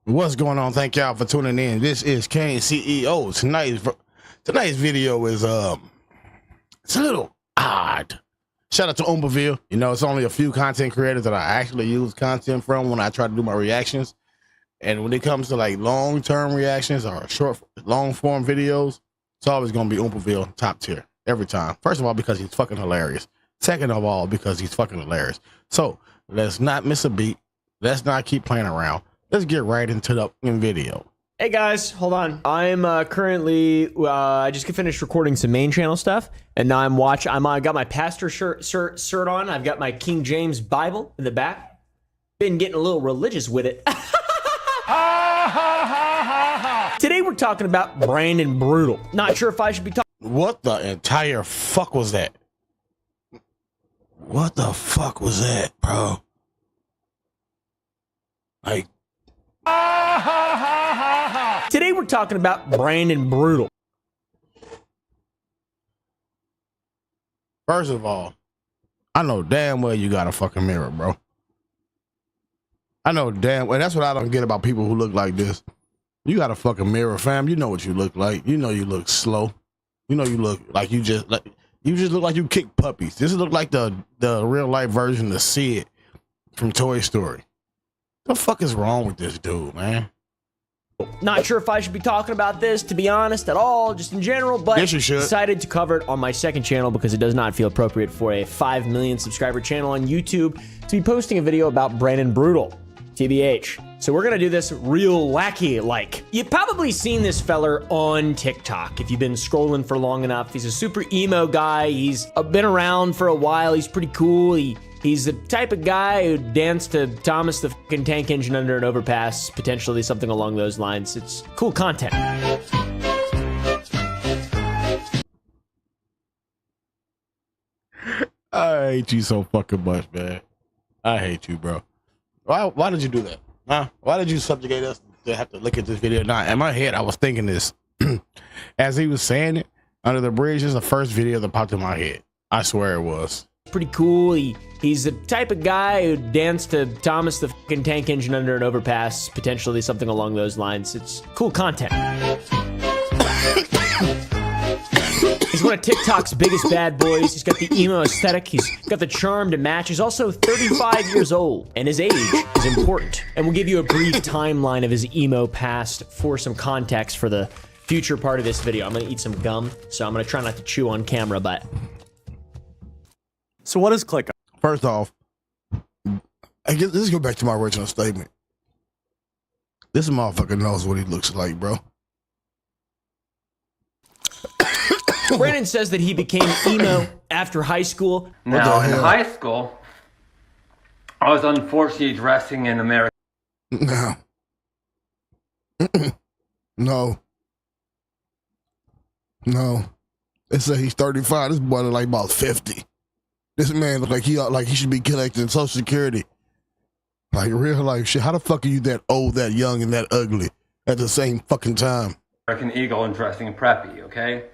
What's going on? Thank y'all for tuning in. This is Kane CEO. Tonight's video is it's a little odd. Shout out to oompayt. You know, it's only a few content creators that I actually use content from when I try to do my reactions. And when it comes to like long-term reactions or long-form videos, it's always gonna be oompayt top tier every time. First of all, because he's fucking hilarious. Second of all, because he's fucking hilarious. So let's not miss a beat. Let's not keep playing around. Let's get right into the video. Hey guys, hold on. I'm currently, I just finished recording some main channel stuff, and now I got my pastor shirt on. I've got my King James Bible in the back. Been getting a little religious with it. Today we're talking about Brandon Brutal. Not sure if I should be talking. What the entire fuck was that? What the fuck was that, bro? Like. Today we're talking about Brandon Brutal. First of all, I know damn well you got a fucking mirror, bro. I know damn well. That's what I don't get about people who look like this. You got a fucking mirror, fam. You know what you look like. You know you look slow. You know you look like you just look like you kick puppies. This look like the real life version of Sid from Toy Story. The fuck is wrong with this dude, man? Not sure if I should be talking about this, to be honest, at all, just in general, but yes, you should. Decided to cover it on my second channel because it does not feel appropriate for a 5 million subscriber channel on YouTube to be posting a video about Brandon Brutal, TBH. So we're gonna do this real wacky-like. You've probably seen this feller on TikTok if you've been scrolling for long enough. He's a super emo guy. He's been around for a while. He's pretty cool. He's the type of guy who danced to Thomas the fucking Tank Engine under an overpass, potentially something along those lines. It's cool content. I hate you so fucking much, man. I hate you, bro. Why did you do that? Huh? Why did you subjugate us to have to look at this video? Now, in my head, I was thinking this. As he was saying it, Under the Bridge is the first video that popped in my head. I swear it was. Pretty cool. He's the type of guy who danced to Thomas the fucking Tank Engine under an overpass, potentially something along those lines. It's cool content. He's one of TikTok's biggest bad boys. He's got the emo aesthetic. He's got the charm to match. He's also 35 years old, and his age is important. And we'll give you a brief timeline of his emo past for some context for the future part of this video. I'm gonna eat some gum, so I'm gonna try not to chew on camera, but... So what is click? First off, I guess let's go back to my original statement. This motherfucker knows what he looks like, bro. Brandon says that he became emo after high school. Now, in high school, I was unfortunately dressing in American. No. No. No. They say he's 35. This boy look like about 50. This man look like he should be collecting Social Security. Like real life shit. How the fuck are you that old, that young, and that ugly at the same fucking time? American Eagle and dressing preppy, okay?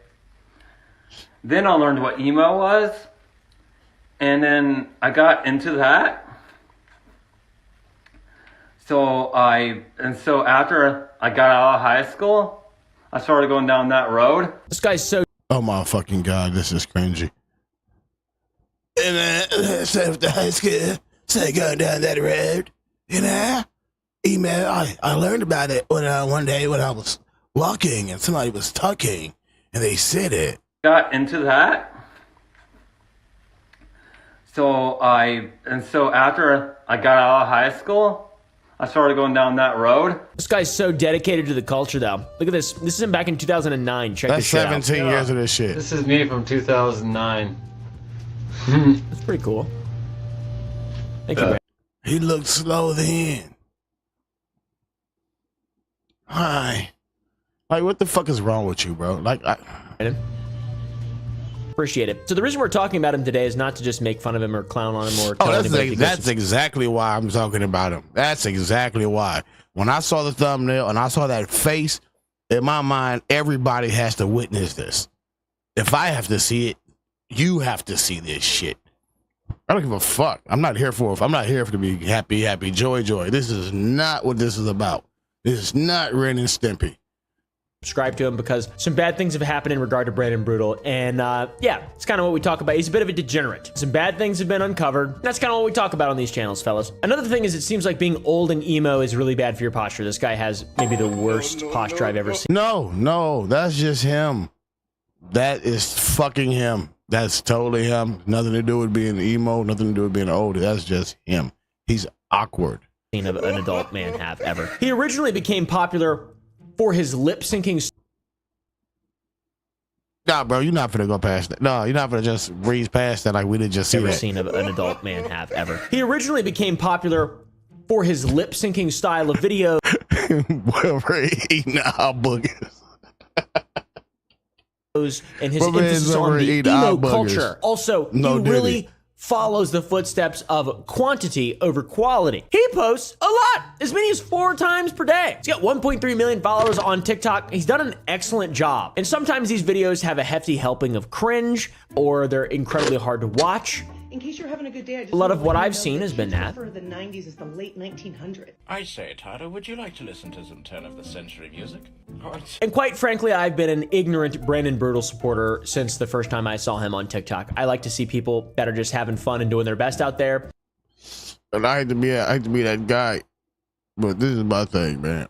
Then I learned what emo was, and then I got into that. So after I got out of high school, I started going down that road. This guy's so... Oh my fucking God, this is cringy. And after high school, so going down that road, you know, email. I learned about it when one day when I was walking and somebody was talking, and they said it. Got into that. So after I got out of high school, I started going down that road. This guy's so dedicated to the culture, though. Look at this. This is him back in 2009. Check That's this shit 17 out. years of this shit. This is me from 2009. That's pretty cool. Thank you, Brandon. He looked slow then. Hi. Like, what the fuck is wrong with you, bro? Like, Appreciate it. So the reason we're talking about him today is not to just make fun of him or clown on him or tell that's anybody that's exactly why I'm talking about him. That's exactly why. When I saw the thumbnail and I saw that face, in my mind, everybody has to witness this. If I have to see it, you have to see this shit. I don't give a fuck. I'm not here to be happy, joy. This is not what this is about. This is not Ren and Stimpy. Subscribe to him because some bad things have happened in regard to Brandon Brutal. And yeah, it's kind of what we talk about. He's a bit of a degenerate. Some bad things have been uncovered. That's kind of what we talk about on these channels, fellas. Another thing is it seems like being old and emo is really bad for your posture. This guy has maybe the worst posture I've ever seen. No, that's just him. That is fucking him. That's totally him. Nothing to do with being emo, nothing to do with being old. That's just him. He's awkward. Of an adult man have ever. He originally became popular for his lip syncing. Nah, bro, you're not gonna go past that. No, you're not gonna just breeze past that like we didn't just see that. Seen of an adult man have ever. He originally became popular for his lip syncing style of video. Well, we're eating our boogers. And his emphasis on the emo culture. Also, no, he really follows the footsteps of quantity over quality. He posts a lot, as many as 4 times per day. He's got 1.3 million followers on TikTok. He's done an excellent job. And sometimes these videos have a hefty helping of cringe, or they're incredibly hard to watch. In case you're having a good day, I just a lot of what I've seen has been that. For the 90s is the late 1900s. I say, Tara, would you like to listen to some turn-of-the-century music? And quite frankly, I've been an ignorant Brandon Brutal supporter since the first time I saw him on TikTok. I like to see people that are just having fun and doing their best out there. And I hate to be that guy, but this is my thing, man.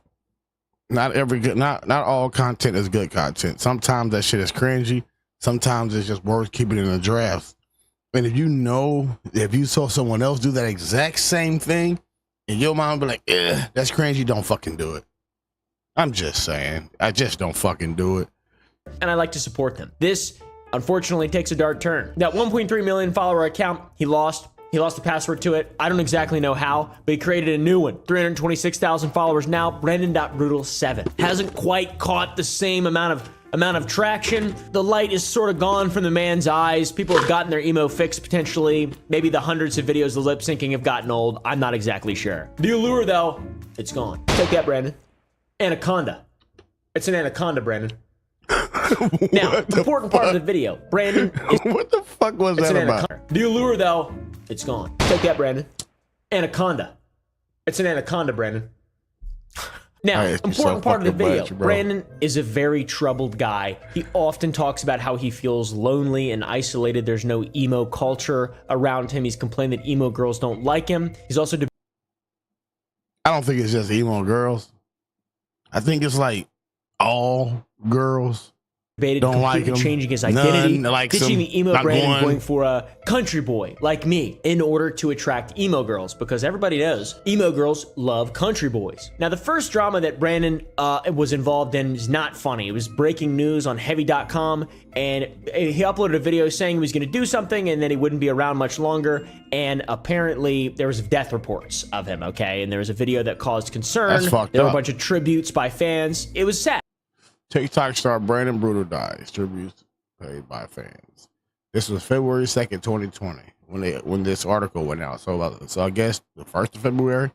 Not all content is good content. Sometimes that shit is cringy. Sometimes it's just worth keeping in a draft. And if you saw someone else do that exact same thing, and your mom be like, that's cringy, don't fucking do it. I'm just saying. I just don't fucking do it. And I like to support them. This, unfortunately, takes a dark turn. That 1.3 million follower account, he lost the password to it. I don't exactly know how, but he created a new one. 326,000 followers now, Brandon.Brutal7. Hasn't quite caught the same amount of traction. The light is sort of gone from the man's eyes. People have gotten their emo fix potentially. Maybe the hundreds of videos of lip syncing have gotten old. I'm not exactly sure. The allure though, it's gone. Take that, Brandon. Anaconda. It's an anaconda, Brandon. Now, important part of the video. Brandon is, what the fuck was that about? Anaconda. The allure though, it's gone. Take that, Brandon. Anaconda. It's an anaconda, Brandon. Now, important part of the video, Brandon is a very troubled guy. He often talks about how he feels lonely and isolated. There's no emo culture around him. He's complained that emo girls don't like him. He's also... I don't think it's just emo girls. I think it's like all girls don't like him. Changing his identity, likes ditching him, the emo brand and going for a country boy like me in order to attract emo girls, because everybody knows emo girls love country boys. Now, the first drama that Brandon was involved in is not funny. It was breaking news on heavy.com, and he uploaded a video saying he was going to do something and then he wouldn't be around much longer, and apparently there was death reports of him, okay? And there was a video that caused concern. That's fucked there were up. a bunch of tributes by fans. It was sad. TikTok star Brandon Brutal dies. Tributes paid by fans. This was February 2nd, 2020, when this article went out. So I guess the 1st of February.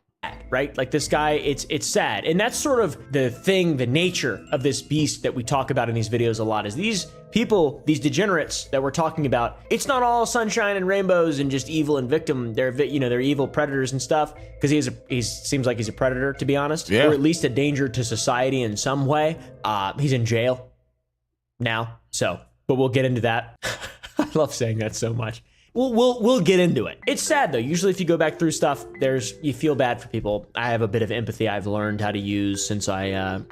Right? Like this guy, it's sad. And that's sort of the thing, the nature of this beast that we talk about in these videos a lot, is these people, these degenerates that we're talking about, it's not all sunshine and rainbows and just evil and victim. They're evil predators and stuff, because he seems like he's a predator, to be honest, or at least a danger to society in some way. He's in jail now, but we'll get into that. I love saying that so much. We'll get into it. It's sad though. Usually if you go back through stuff, you feel bad for people. I have a bit of empathy I've learned how to use since I,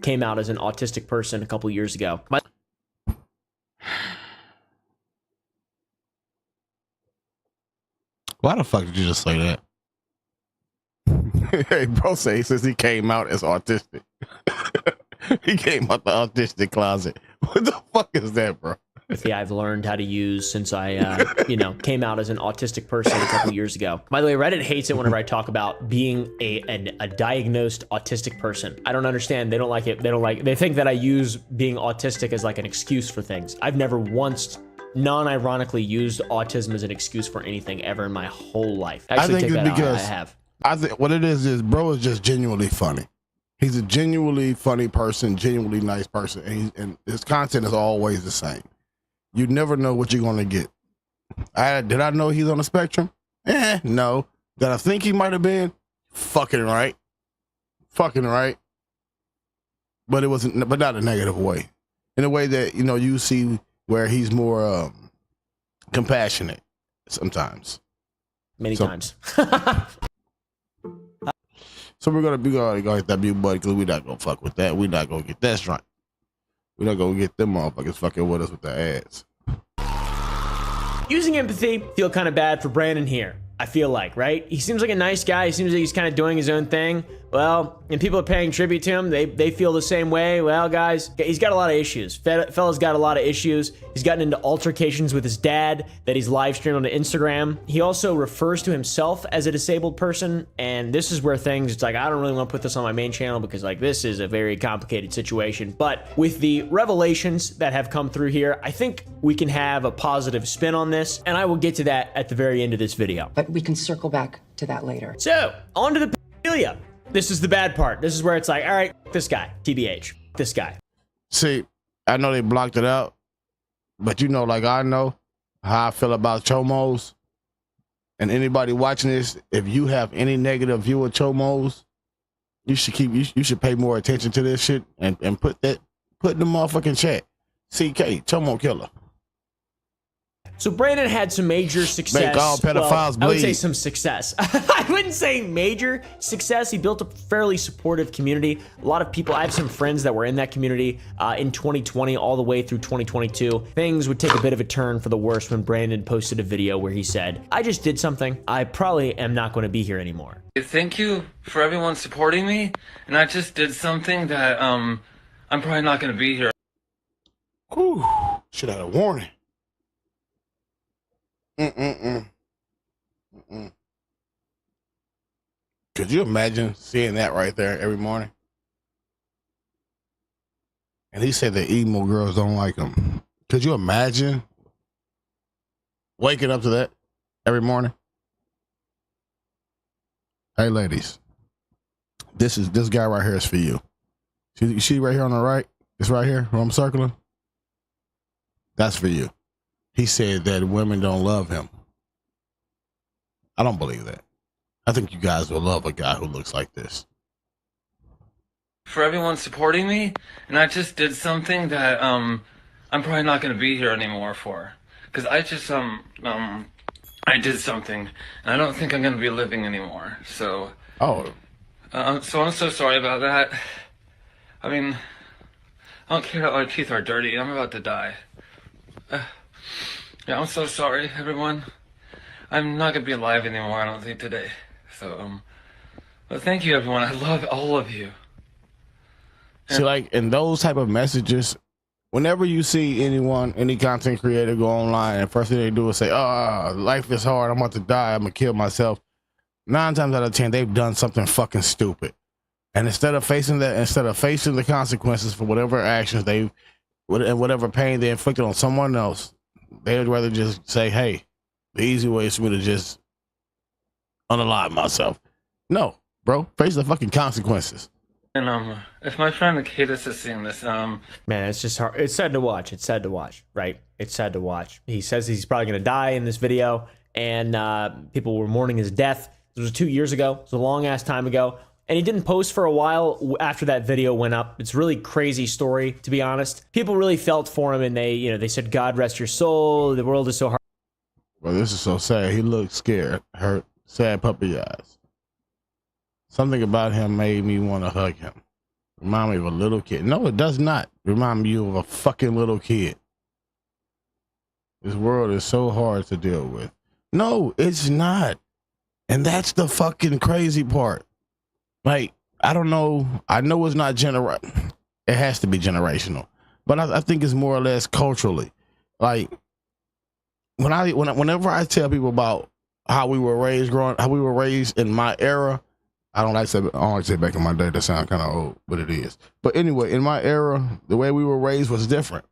came out as an autistic person a couple years ago. Why the fuck did you just say that? Hey, bro, since he came out as autistic. He came out the autistic closet. What the fuck is that, bro? I've learned how to use since I, came out as an autistic person a couple years ago. By the way, Reddit hates it whenever I talk about being a diagnosed autistic person. I don't understand. They don't like it. They think that I use being autistic as like an excuse for things. I've never once non-ironically used autism as an excuse for anything ever in my whole life. Actually, I think it's because I have. I think what it is bro is just genuinely funny. He's a genuinely funny person, genuinely nice person, and his content is always the same. You never know what you're gonna get. Did I know he's on the spectrum? No. Did I think he might have been? Fucking right. but it wasn't, but not a negative way. In a way that, you know, you see where he's more compassionate sometimes. Many times. So we're gonna go hit that mute button because we're not gonna fuck with that. We're not gonna get that strike. We're not gonna get them motherfuckers fucking with us with the ads. Using empathy, feel kind of bad for Brandon here. I feel like, right? He seems like a nice guy. He seems like he's kind of doing his own thing. Well, and people are paying tribute to him. They feel the same way. Well, guys, he's got a lot of issues. Fella's got a lot of issues. He's gotten into altercations with his dad that he's live streamed on Instagram. He also refers to himself as a disabled person. And this is where things, it's like, I don't really want to put this on my main channel because like this is a very complicated situation. But with the revelations that have come through here, I think we can have a positive spin on this. And I will get to that at the very end of this video. But we can circle back to that later. So, on to the pedophilia. This is the bad part. This is where it's like, all right, this guy, TBH, this guy. See, I know they blocked it out, but you know, like I know how I feel about chomos. And anybody watching this, if you have any negative view of chomos, you should pay more attention to this shit and put in the motherfucking chat. CK, chomo killer. So Brandon had some major success. Make all pedophiles bleed. I would say some success. I wouldn't say major success. He built a fairly supportive community. A lot of people, I have some friends that were in that community in 2020 all the way through 2022. Things would take a bit of a turn for the worse when Brandon posted a video where he said, I just did something. I probably am not going to be here anymore. Thank you for everyone supporting me, and I just did something that I'm probably not going to be here. Whew. Should have had a warning. Could you imagine seeing that right there every morning? And he said the emo girls don't like him. Could you imagine waking up to that every morning? Hey, ladies, this guy right here is for you. You see right here on the right? It's right here where I'm circling. That's for you. He said that women don't love him. I don't believe that. I think you guys will love a guy who looks like this. For everyone supporting me, and I just did something that I'm probably not going to be here anymore for. Because I just I did something, and I don't think I'm going to be living anymore. So so I'm so sorry about that. I mean, I don't care that my teeth are dirty. I'm about to die. Yeah, I'm so sorry, everyone. I'm not gonna be alive anymore, I don't think, today. So, but thank you, everyone. I love all of you. See, like, in those type of messages, whenever you see any content creator go online, and first thing they do is say, "Oh, life is hard. I'm about to die. I'm gonna kill myself." 9 times out of 10, they've done something fucking stupid, and instead of facing the consequences for whatever actions and whatever pain they inflicted on someone else, they would rather just say, hey, the easy way is for me to just unalive myself. No, bro, face the fucking consequences. And if my friend Akatis is seeing this, man, it's just hard. It's sad to watch. It's sad to watch, right? It's sad to watch. He says he's probably gonna die in this video, and people were mourning his death. This was 2 years ago. It was a long ass time ago. And he didn't post for a while after that video went up. It's a really crazy story, to be honest. People really felt for him, and they said, God rest your soul. The world is so hard. Well, this is so sad. He looked scared, hurt, sad puppy eyes. Something about him made me want to hug him. Remind me of a little kid. No, it does not remind you of a fucking little kid. This world is so hard to deal with. No, it's not. And that's the fucking crazy part. Like, I don't know. I know it's not it has to be generational, but I think it's more or less culturally. Like, whenever I tell people about how we were raised in my era, I don't like to say back in my day. That sounds kind of old, but it is. But anyway, in my era, the way we were raised was different.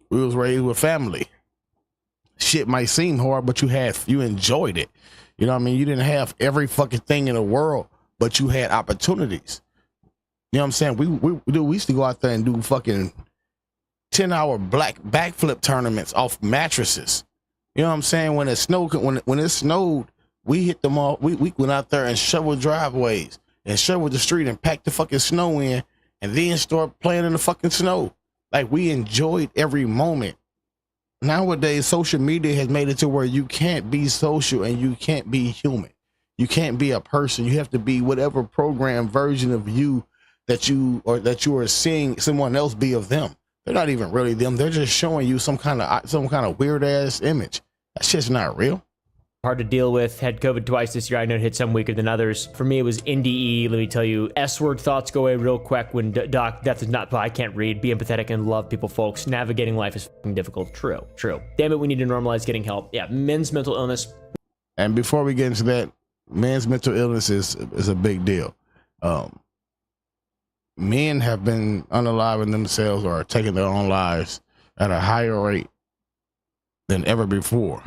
We was raised with family. Shit might seem hard, but you enjoyed it. You know what I mean? You didn't have every fucking thing in the world, but you had opportunities. You know what I'm saying? We used to go out there and do fucking 10-hour backflip tournaments off mattresses. You know what I'm saying? When it snowed, we hit them all. We went out there and shoveled driveways and shoveled the street and packed the fucking snow in and then start playing in the fucking snow. Like, we enjoyed every moment. Nowadays, social media has made it to where you can't be social and you can't be human. You can't be a person. You have to be whatever program version of you that you are seeing someone else be of them. They're not even really them. They're just showing you some kind of weird ass image. That shit's not real. Hard to deal with. Had COVID twice this year. I know it hit some weaker than others. For me, it was NDE. Let me tell you, S-word thoughts go away real quick when death is not, I can't read. Be empathetic and love people, folks. Navigating life is fucking difficult. True. Damn it, we need to normalize getting help. Yeah, men's mental illness. And before we get into that, men's mental illness is a big deal. Men have been unaliving themselves or taking their own lives at a higher rate than ever before.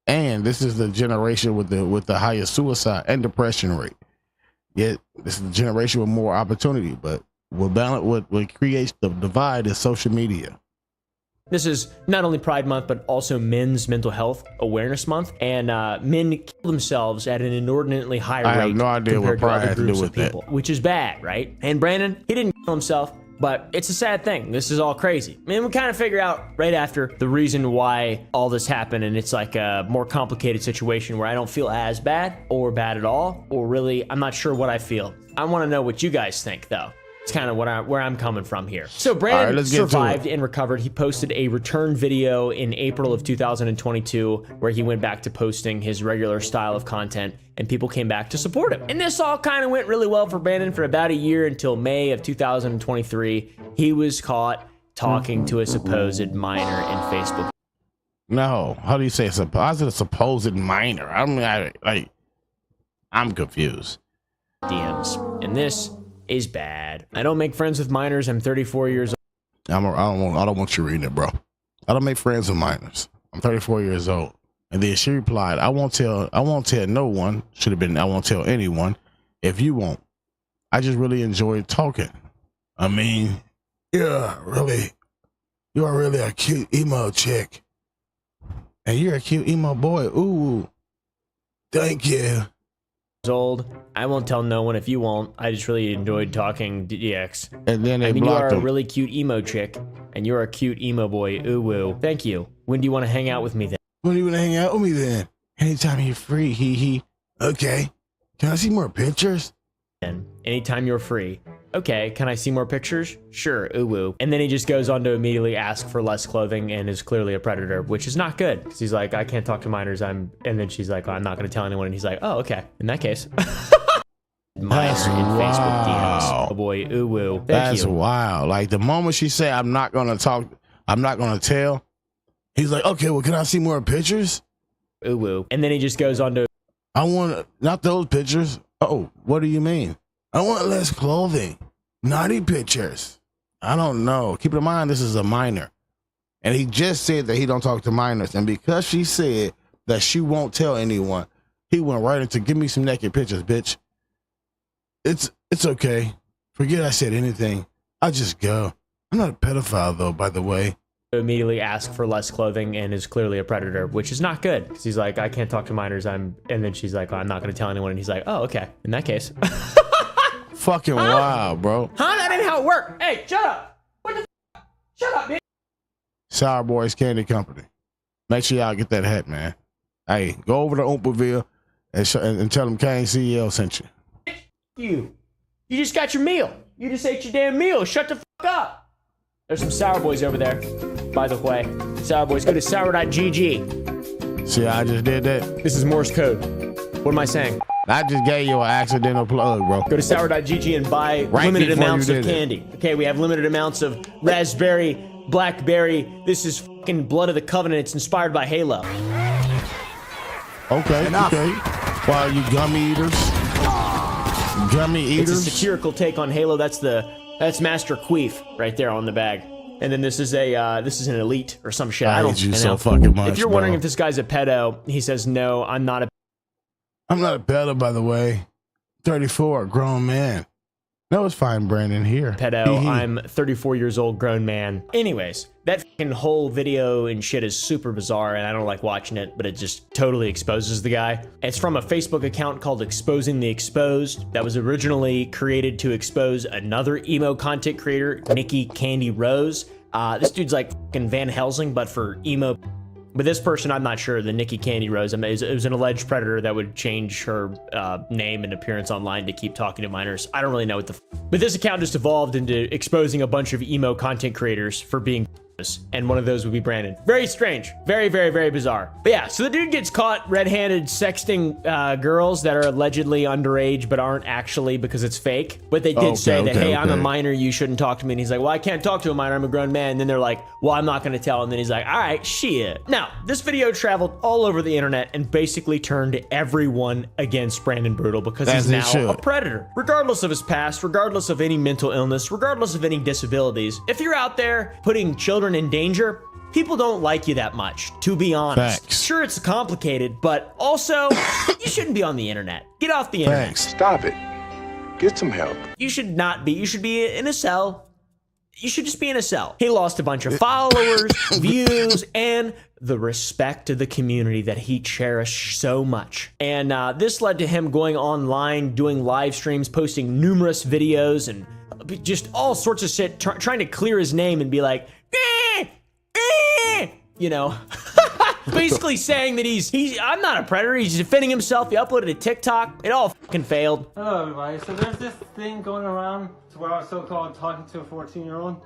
And this is the generation with the highest suicide and depression rate. Yet this is the generation with more opportunity. But what creates the divide is social media. This is not only Pride Month, but also Men's Mental Health Awareness Month. And men kill themselves at an inordinately high rate. I have no idea what Pride has to do with that. Which is bad, right? And Brandon, he didn't kill himself, but it's a sad thing. This is all crazy. I mean, we kind of figure out right after the reason why all this happened, and it's like a more complicated situation where I don't feel as bad or bad at all, or really, I'm not sure what I feel. I want to know what you guys think, though. It's kind of where I'm coming from here. So Brandon survived and recovered. He posted a return video in April of 2022 where he went back to posting his regular style of content, and people came back to support him. And this all kind of went really well for Brandon for about a year until May of 2023. He was caught talking to a supposed minor in Facebook. No, how do you say how's it a supposed minor? I'm confused. DMs. And this is bad. I don't make friends with minors. I'm 34 years old. I don't want you reading it, bro. I don't make friends with minors. I'm 34 years old. And then she replied, I won't tell no one. Should have been, I won't tell anyone if you won't. I just really enjoyed talking. I mean, you are really a cute emo chick. And you're a cute emo boy. Ooh, thank you. Old. I won't tell no one if you won't. I just really enjoyed talking DX. And then they you blocked are him. a really cute emo chick, and you're a cute emo boy. Ooh woo. Thank you. When do you want to hang out with me then? When do you want to hang out with me then? Anytime you're free. He. Okay. Can I see more pictures? Then anytime you're free. Okay. Can I see more pictures? Sure. Ooh woo. And then he just goes on to immediately ask for less clothing and is clearly a predator, which is not good. Because he's like, I can't talk to minors. And then she's like, I'm not going to tell anyone. And he's like, oh, okay. In that case. Minor in Facebook DMs. Oh boy. Ooh woo. That's wild. Like the moment she said, I'm not going to tell. He's like, okay, well, can I see more pictures? Ooh woo. And then he just goes on to, I want, not those pictures. Oh, what do you mean? I want less clothing. Naughty pictures. I don't know. Keep in mind, this is a minor. And he just said that he don't talk to minors. And because she said that she won't tell anyone, he went right into, give me some naked pictures, bitch. It's okay. Forget I said anything. I'll just go. I'm not a pedophile, though, by the way. Immediately ask for less clothing and is clearly a predator, which is not good. Because he's like, I can't talk to minors. And then she's like, oh, I'm not going to tell anyone. And he's like, oh, okay. In that case. Fucking wild, bro. Huh? That ain't how it worked. Hey, shut up. What the Shut up, bitch. Sour Boys Candy Company. Make sure y'all get that hat, man. Hey, go over to Oompaville and tell them Kane CEO sent you. You just got your meal. You just ate your damn meal. Shut the fuck up. There's some Sour Boys over there, by the way. Sour Boys, go to sour.gg. See how I just did that? This is Morse code. What am I saying? I just gave you an accidental plug, bro. Go to sour.gg and buy limited amounts of candy. Okay, we have limited amounts of raspberry, blackberry. This is fucking Blood of the Covenant. It's inspired by Halo. Okay, okay. While you gummy eaters. Gummy eaters. It's a satirical take on Halo. That's Master Queef right there on the bag. And then this is an elite or some shit. I hate you so fucking much. If you're wondering if this guy's a pedo, he says no, I'm not a pedo, by the way. 34, grown man. No, it's fine, Brandon. Here. Pedo, I'm 34 years old, grown man. Anyways, that fucking whole video and shit is super bizarre, and I don't like watching it, but it just totally exposes the guy. It's from a Facebook account called Exposing the Exposed that was originally created to expose another emo content creator, Nikki Candy Rose. This dude's like fucking Van Helsing, but for emo. But this person, I'm not sure, the Nikki Candy Rose, I mean, it was an alleged predator that would change her name and appearance online to keep talking to minors. I don't really know what the but this account just evolved into exposing a bunch of emo content creators for being and one of those would be Brandon. Very strange. Very, very, very bizarre. But yeah, so the dude gets caught red-handed sexting girls that are allegedly underage but aren't actually because it's fake. But they did say that, hey, I'm a minor, you shouldn't talk to me. And he's like, well, I can't talk to a minor, I'm a grown man. And then they're like, well, I'm not gonna tell. And then he's like, all right, shit. Now, this video traveled all over the internet and basically turned everyone against Brandon Brutal because he's now a predator. Regardless of his past, regardless of any mental illness, regardless of any disabilities, if you're out there putting children in danger, people don't like you that much, to be honest. Facts. Sure, it's complicated, but also, you shouldn't be on the internet. Get off the internet. Facts. Stop it. Get some help. You should not be. You should be in a cell. You should just be in a cell. He lost a bunch of followers, views, and the respect of the community that he cherished so much. And this led to him going online, doing live streams, posting numerous videos, and just all sorts of shit, trying to clear his name and be like, you know, basically saying that I'm not a predator. He's defending himself. He uploaded a TikTok. It all fucking failed. Hello, everybody. So there's this thing going around to where I was so-called talking to a 14-year-old.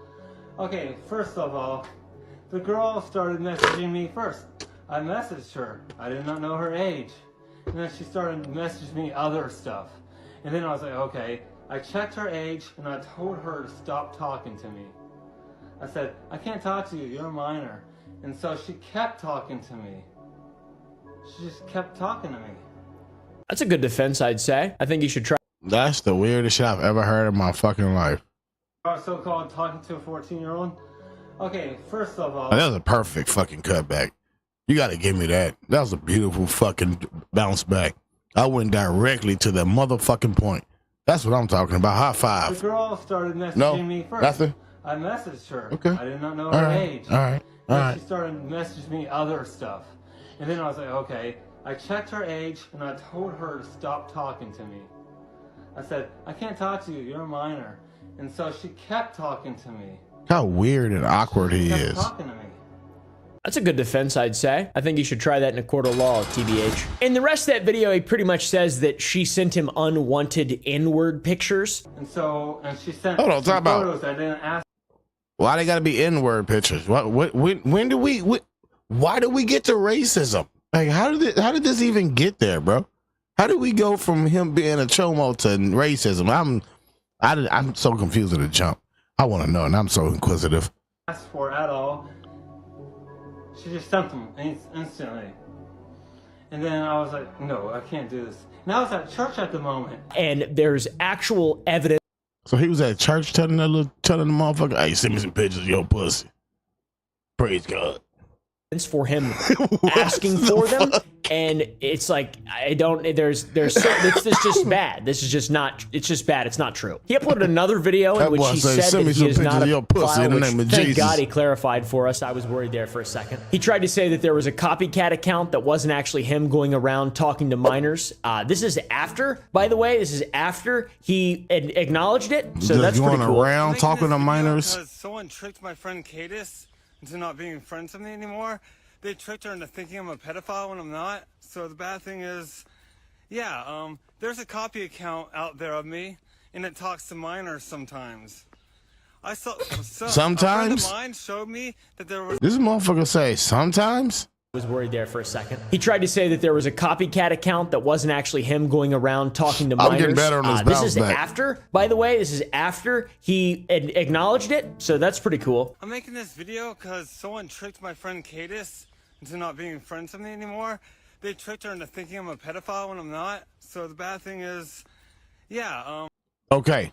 Okay, first of all, the girl started messaging me first. I messaged her. I did not know her age. And then she started messaging me other stuff. And then I was like, okay. I checked her age and I told her to stop talking to me. I said, I can't talk to you, you're a minor. And so she kept talking to me. She just kept talking to me. That's a good defense, I'd say. I think you should try. That's the weirdest shit I've ever heard in my fucking life. So-called talking to a 14-year-old. Okay, first of all, that was a perfect fucking cutback. You gotta give me that. That was a beautiful fucking bounce back. I went directly to the motherfucking point. That's what I'm talking about. High five. The girl started messaging me first. Nothing. I messaged her. Okay. I did not know her age. All right. She started messaging me other stuff. And then I was like, okay. I checked her age and I told her to stop talking to me. I said, I can't talk to you, you're a minor. And so she kept talking to me. How weird and awkward he is. Talking to me. That's a good defense, I'd say. I think you should try that in a court of law, TBH. In the rest of that video, he pretty much says that she sent him unwanted N-word pictures. And she sent photos I didn't ask. Why they gotta be N-word pictures? Why do we get to racism? Like, how did this even get there, bro? How did we go from him being a chomo to racism? I'm so confused at the jump. I want to know, and I'm so inquisitive. Asked for at all. She just sent them instantly. And then I was like, no, I can't do this. And I was at church at the moment. And there's actual evidence. So he was at church telling the motherfucker, hey, send me some pictures of your pussy. Praise God. For him asking for them, and it's like it's just bad. This is just not, it's just bad. It's not true. He uploaded another video in which he said that he is not a pedophile, which thank God he clarified for us. I was worried there for a second. He tried to say that there was a copycat account that wasn't actually him going around talking to minors. This is after, by the way, this is after he acknowledged it. So just that's pretty cool. Going around talking to minors. Someone tricked my friend Cadis into not being friends with me anymore. They tricked her into thinking I'm a pedophile when I'm not. So the bad thing is, yeah, there's a copy account out there of me, and it talks to minors sometimes. I saw sometimes. A friend of mine showed me that there was. This motherfucker say sometimes. I was worried there for a second. He tried to say that there was a copycat account that wasn't actually him going around talking to minors. I'm getting better on this This is after, by the way, this is after he acknowledged it. So that's pretty cool. I'm making this video because someone tricked my friend Cadis into not being friends with me anymore. They tricked her into thinking I'm a pedophile when I'm not. So the bad thing is, yeah. Okay.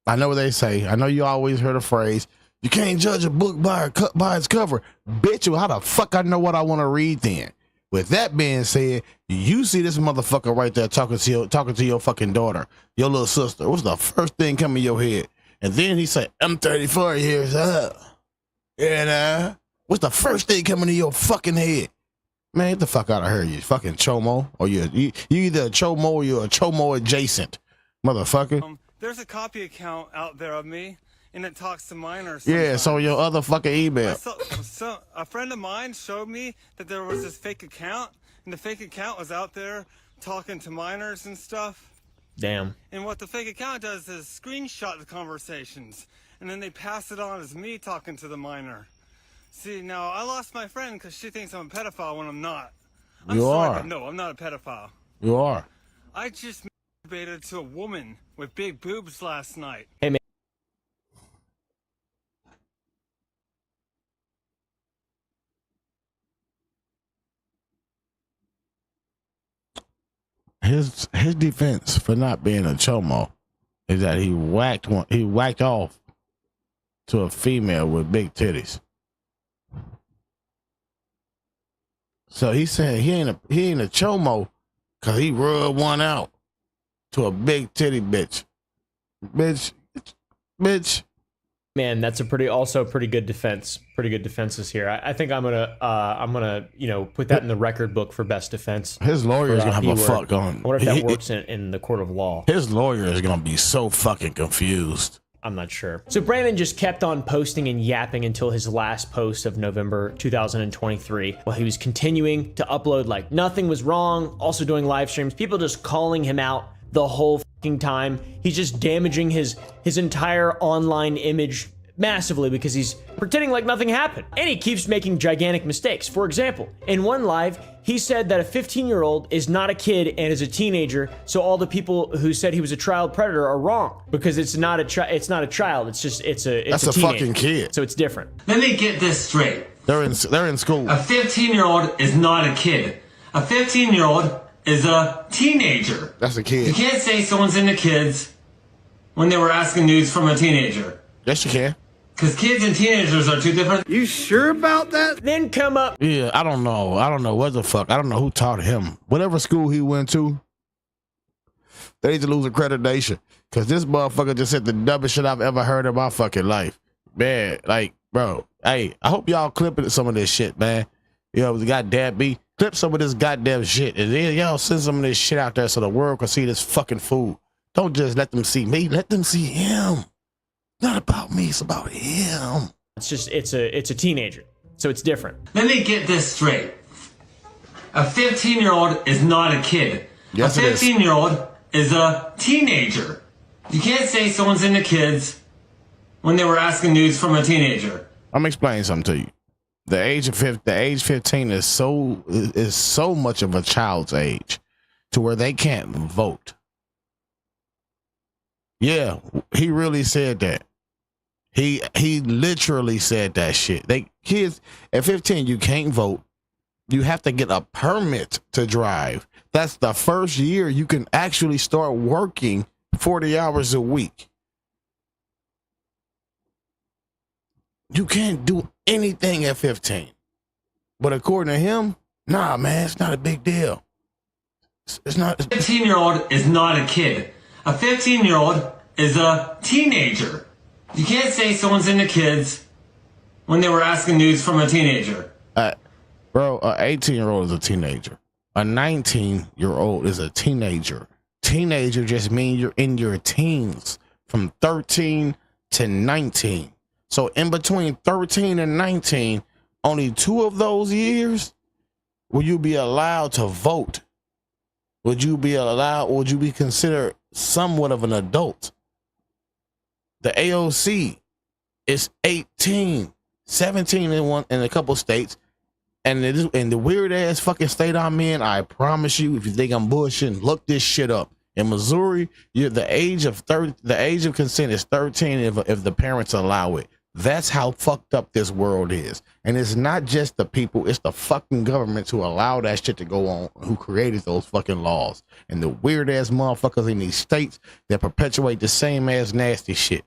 I know what they say. I know you always heard a phrase. You can't judge a book by its cover. Bitch, how the fuck I know what I want to read then? with that being said, you see this motherfucker right there talking to your fucking daughter, your little sister. What's the first thing coming in your head? And then he said, I'm 34 years old. And what's the first thing coming to your fucking head? Man, get the fuck out of here, you fucking chomo. Or you either a chomo or you're a chomo adjacent, motherfucker. There's a copy account out there of me, and it talks to minors. Yeah, so your other fucking email. So a friend of mine showed me that there was this fake account, and the fake account was out there talking to minors and stuff. Damn. And what the fake account does is screenshot the conversations, and then they pass it on as me talking to the minor. See, now I lost my friend because she thinks I'm a pedophile when I'm not. I'm sorry, but no, I'm not a pedophile. You are. I just masturbated to a woman with big boobs last night. Hey, man. His defense for not being a chomo is that he whacked off to a female with big titties. So he said he ain't a chomo because he rubbed one out to a big titty bitch. Bitch. Man, that's a pretty good defense. Pretty good defenses here. I think I'm gonna put that in the record book for best defense. His lawyer is gonna have a fuck on. I wonder if that works in the court of law. His lawyer is gonna be so fucking confused. I'm not sure. So Brandon just kept on posting and yapping until his last post of November 2023, while he was continuing to upload like nothing was wrong, also doing live streams, people just calling him out the whole fucking time. He's just damaging his entire online image massively because he's pretending like nothing happened. And he keeps making gigantic mistakes. For example, in one live, he said that a 15-year-old is not a kid and is a teenager, so all the people who said he was a child predator are wrong because it's not a child. It's a fucking kid. So it's different. Let me get this straight. They're in school. A 15-year-old is not a kid. A 15-year-old is a teenager. That's a kid. You can't say someone's into kids when they were asking news from a teenager. Yes, you can. Because kids and teenagers are two different. You sure about that? Then come up. Yeah, I don't know what the fuck. I don't know who taught him. Whatever school he went to, they need to lose accreditation. Because this motherfucker just said the dumbest shit I've ever heard in my fucking life. Man, like, bro, hey, I hope y'all clipping some of this shit, man. You know, the goddamn B. Clip some of this goddamn shit. And then y'all send some of this shit out there so the world can see this fucking fool. Don't just let them see me. Let them see him. Not about me, it's about him. It's a teenager, so it's different. Let me get this straight. A 15-year-old is not a kid. Yes, a 15-year-old is a teenager. You can't say someone's into kids when they were asking news from a teenager. I'm explaining something to you. The age 15 is so much of a child's age to where they can't vote. Yeah, he really said that. He literally said that shit. Kids at 15, you can't vote. You have to get a permit to drive. That's the first year you can actually start working 40 hours a week. You can't do anything at 15. But according to him, nah, man, it's not a big deal. It's not. A 15-year-old is not a kid. A 15-year-old is a teenager. You can't say someone's into kids when they were asking news from a teenager. Bro, an 18-year-old is a teenager. A 19-year-old is a teenager. Teenager just means you're in your teens from 13 to 19. So in between 13 and 19, only 2 of those years will you be allowed to vote. Would you be considered somewhat of an adult? The AOC is 18, 17 in a couple states. And it is in the weird ass fucking state I'm in. I promise you, if you think I'm bullshitting, look this shit up. In Missouri, the age of consent is 13 if the parents allow it. That's how fucked up this world is. And it's not just the people, it's the fucking governments who allow that shit to go on, who created those fucking laws. And the weird ass motherfuckers in these states that perpetuate the same ass nasty shit.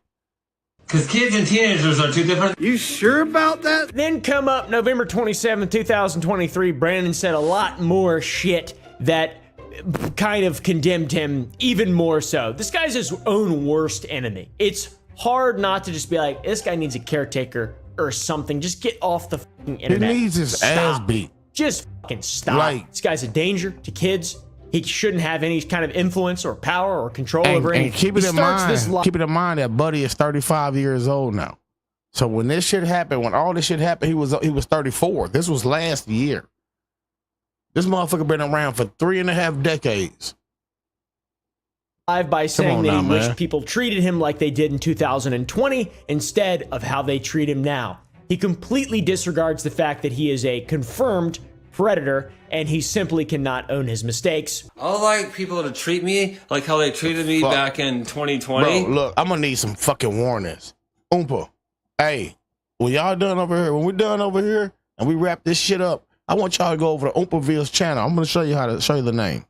Because kids and teenagers are two different. You sure about that? Then come up November 27, 2023, Brandon said a lot more shit that kind of condemned him even more so. This guy's his own worst enemy. It's hard not to just be like, this guy needs a caretaker or something. Just get off the fucking internet. He needs his Stop. ass beat. Just fucking stop. Like, this guy's a danger to kids. He shouldn't have any kind of influence or power or control over anything. And keep it in mind that Buddy is 35 years old now. So when this shit happened, when all this shit happened, he was 34. This was last year. This motherfucker been around for 3.5 decades. By saying that he man. wished people treated him like they did in 2020 instead of how they treat him now. He completely disregards the fact that he is a confirmed predator and he simply cannot own his mistakes. I would like people to treat me like how they treated me back in 2020. Bro, look, I'm gonna need some fucking warnings. Oompa, hey, when y'all done over here, when we're done over here and we wrap this shit up, I want y'all to go over to Oompaville's channel. I'm gonna show you how to show you the name.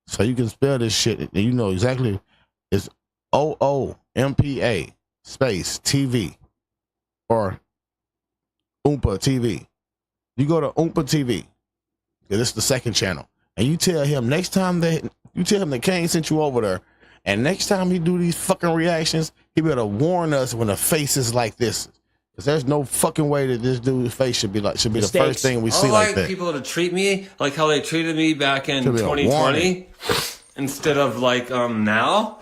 So you can spell this shit and you know exactly. It's OOMPA space TV or Oompa TV. You go to Oompa TV. This is the second channel. And you tell him next time that Kane sent you over there, and next time he do these fucking reactions, he better warn us when the face is like this. Because there's no fucking way that this dude's face should be the first thing we see like that. I like people to treat me like how they treated me back in 2020 instead of like now.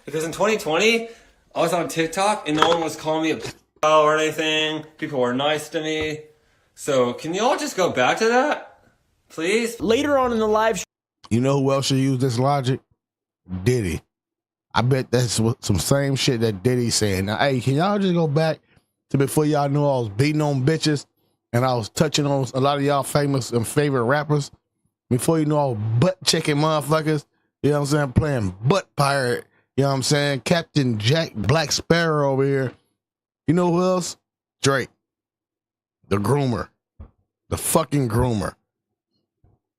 Because in 2020, I was on TikTok and no one was calling me a p***o or anything. People were nice to me. So can you all just go back to that? Please? Later on in the live you know who else should use this logic? Diddy. I bet that's some same shit that Diddy's saying. Now, hey, can y'all just go back to before y'all knew I was beating on bitches and I was touching on a lot of y'all famous and favorite rappers? Before you know I was butt-checking motherfuckers, you know what I'm saying? Playing butt pirate, you know what I'm saying? Captain Jack Black Sparrow over here. You know who else? Drake. The groomer. The fucking groomer.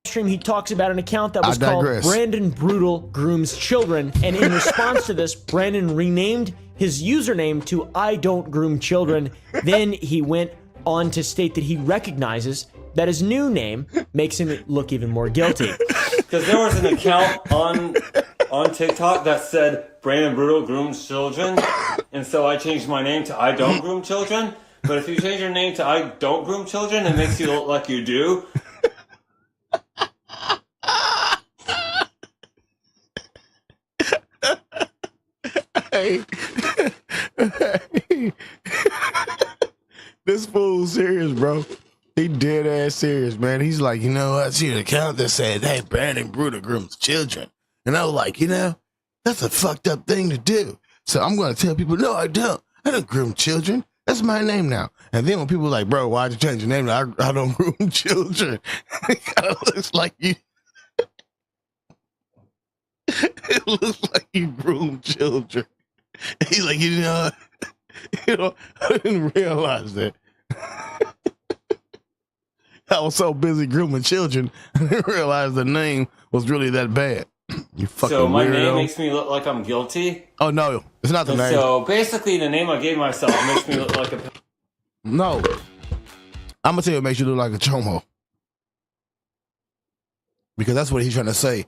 stream, he talks about an account that was called Brandon Brutal Grooms Children, and in response to this, Brandon renamed his username to I Don't Groom Children. Then he went on to state that he recognizes that his new name makes him look even more guilty. Because there was an account on TikTok that said Brandon Brutal Grooms Children, and so I changed my name to I Don't Groom Children. But if you change your name to I Don't Groom Children, it makes you look like you do. Hey. This fool's serious, bro. He dead ass serious, man. He's like, you know, I see an account that said, hey, Brandon Brutal grooms children. And I was like, you know, that's a fucked up thing to do. So I'm going to tell people, no, I don't. I don't groom children. That's my name now. And then when people are like, bro, why'd you change your name? I don't groom children. It kind of looks like you. It looks like you groom children. He's like, you know, I didn't realize that. I was so busy grooming children, I didn't realize the name was really that bad. You fucking So my weirdo. name makes me look like I'm guilty? Oh, no, it's not the name. So basically the name I gave myself makes me look like a... No. I'm going to tell you what makes you look like a chomo. Because that's what he's trying to say.